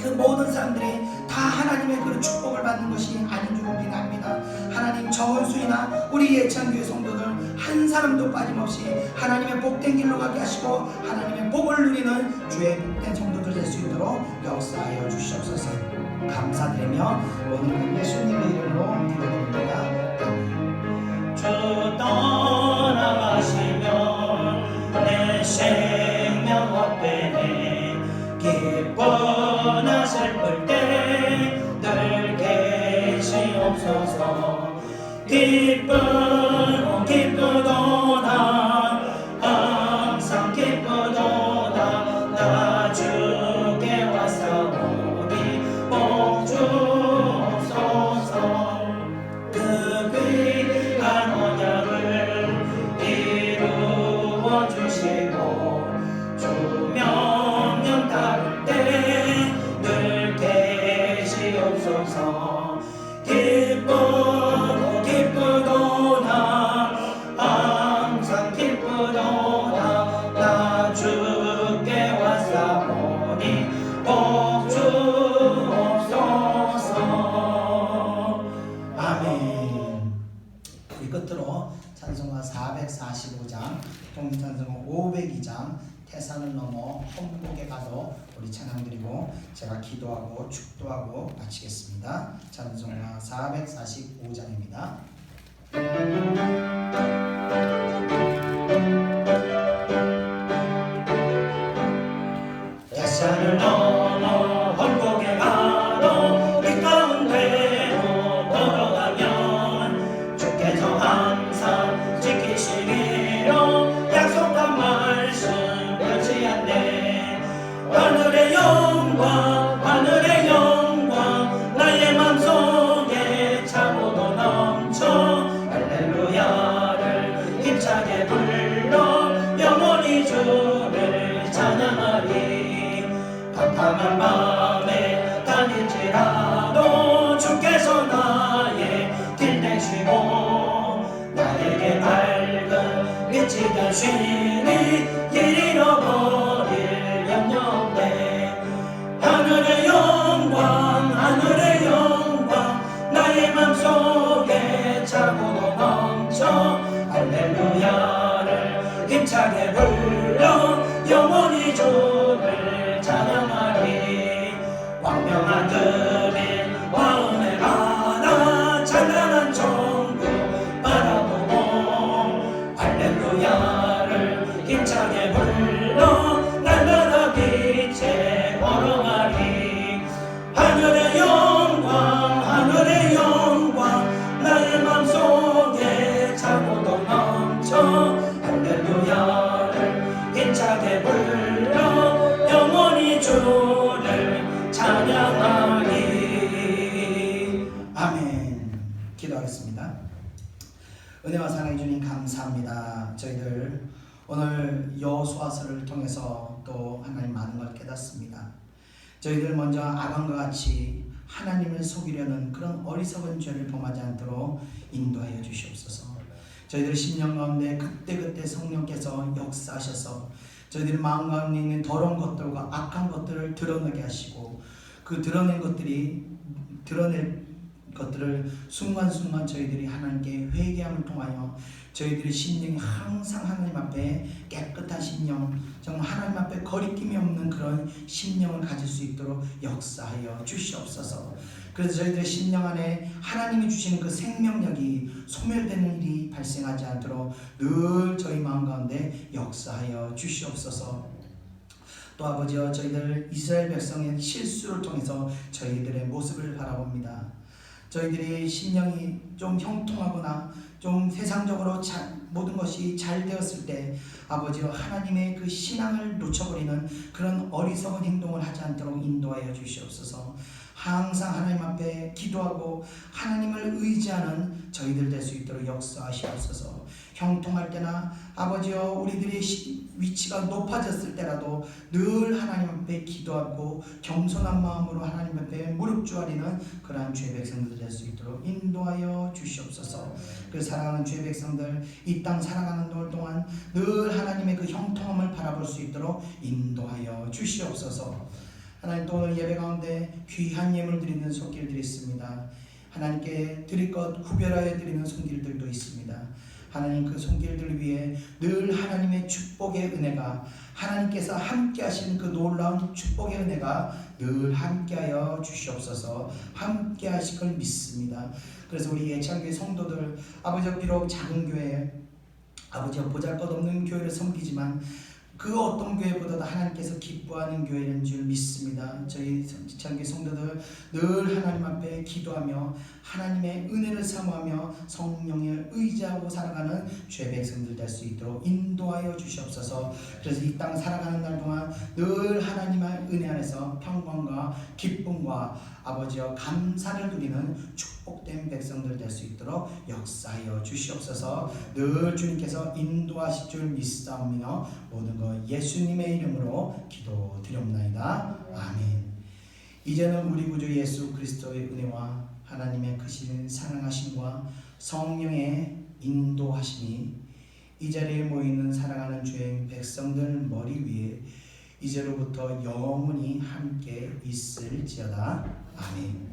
그 모든 사람들이 다 하나님의 그 축복을 받는 것이 아닌 줄 우리는 압니다. 하나님, 정원수이나 우리 예찬교회 성도들 한 사람도 빠짐없이 하나님의 복된 길로 가게 하시고 하나님의 복을 누리는 주의 복된 성도들 될 수 있도록 역사하여 주시옵소서. 감사드리며 오늘은 예수님의 이름으로 기도드립니다. 주 떠나가시면 내 생명 헛되네. 기뻐나 슬플 때 늘 계시옵소서. 기쁘도다 항상 기쁘도다. 나 주께 왔사오니 복 주옵소서. 그 귀한 언약을 이루어 주시고 주 명령 따를 때 늘 기쁘고 기쁘도다 항상 기쁘도다 나 주께 왔사오니 복 주옵소서. 아멘. 우리 끝으로 찬송가 445장, 통일찬송가 502장, 태산을 넘어 천국에 가도 우리 찬양 드리고 제가 기도하고 축도하고 마치겠습니다. 찬송가 445장입니다. 태산을 넘어 천국에 가도 이 가운데로 걸어가면 주께서 항상 지키시기로 약속한 말씀 변치 않네. 하늘의 영광 하늘의 영광 나의 맘속에 차고도 넘쳐 할렐루야를 힘차게 불러 영원히 주를 찬양하리. 깜깜한 밤에 다닐지라도 주께서 나의 길 되시고 나에게 밝은 빛이 되시니 길 잃어버릴 염려 없네. 하늘의 영광 하늘의 영광 나의 맘속에 차고도 넘쳐 할렐루야를 힘차게 불러 영원히 주를 찬양하리. 광명한 그린 마음의 바다 찬란한 천국 바라보고 할렐루야를 힘차게 불러 날마다 빛에 걸어가리. 하늘의 영광 하늘의 영광 나의 맘속에 차고도 넘쳐 할렐루야를 힘차게 불러 영원히 주를 찬양하리. 아멘. 기도하겠습니다. 은혜와 사랑해 주님 감사합니다. 저희들 오늘 여호수아서를 통해서 또 하나님 많은 걸 깨닫습니다. 저희들 먼저 아간과 같이 하나님을 속이려는 그런 어리석은 죄를 범하지 않도록 인도하여 주시옵소서. 저희들 심령 가운데 그때그때 성령께서 역사하셔서 저희들 마음 가운데 있는 더러운 것들과 악한 것들을 드러내게 하시고 그 드러낸 것들을 순간순간 저희들이 하나님께 회개함을 통하여 저희들의 심령이 항상 하나님 앞에 깨끗한 심령, 정말 하나님 앞에 거리낌이 없는 그런 심령을 가질 수 있도록 역사하여 주시옵소서. 그래서 저희들의 심령 안에 하나님이 주시는 그 생명력이 소멸되는 일이 발생하지 않도록 늘 저희 마음 가운데 역사하여 주시옵소서. 또 아버지여, 저희들 이스라엘 백성의 실수를 통해서 저희들의 모습을 바라봅니다. 저희들이 심령이 좀 형통하거나 좀 세상적으로 모든 것이 잘 되었을 때 아버지여, 하나님의 그 신앙을 놓쳐버리는 그런 어리석은 행동을 하지 않도록 인도하여 주시옵소서. 항상 하나님 앞에 기도하고 하나님을 의지하는 저희들 될 수 있도록 역사하시옵소서. 형통할 때나 아버지여, 우리들의 위치가 높아졌을 때라도 늘 하나님 앞에 기도하고 겸손한 마음으로 하나님 앞에 무릎 주아리는 그러한 죄 백성들 될 수 있도록 인도하여 주시옵소서. 그 사랑하는 죄 백성들, 이 땅 살아가는 동안 늘 하나님의 그 형통함을 바라볼 수 있도록 인도하여 주시옵소서. 하나님, 또 오늘 예배 가운데 귀한 예물 드리는 손길들이 있습니다. 하나님께 드릴 것 구별하여 드리는 손길들도 있습니다. 하나님, 그 손길들을 위해 늘 하나님의 축복의 은혜가, 하나님께서 함께 하시는 그 놀라운 축복의 은혜가 늘 함께하여 주시옵소서. 함께 하실 걸 믿습니다. 그래서 우리 예찬교회 성도들, 아버지 비록 작은 교회, 아버지 보잘것없는 교회를 섬기지만 그 어떤 교회보다도 하나님께서 기뻐하는 교회인 줄 믿습니다. 저희 예찬교회 성도들 늘 하나님 앞에 기도하며 하나님의 은혜를 사모하며 성령을 의지하고 살아가는 죄 백성들 될 수 있도록 인도하여 주시옵소서. 그래서 이 땅 살아가는 날 동안 늘 하나님의 은혜 안에서 평강과 기쁨과 아버지여 감사를 누리는 축복된 백성들 될 수 있도록 역사하여 주시옵소서. 늘 주님께서 인도하실 줄 믿사오며 모든 것 예수님의 이름으로 기도드렸나이다. 아멘. 이제는 우리 구주 예수 그리스도의 은혜와 하나님의 크신 사랑하심과 성령의 인도하심이 이 자리에 모이는 사랑하는 주의 백성들 머리 위에 이제로부터 영원히 함께 있을지어다. 아멘.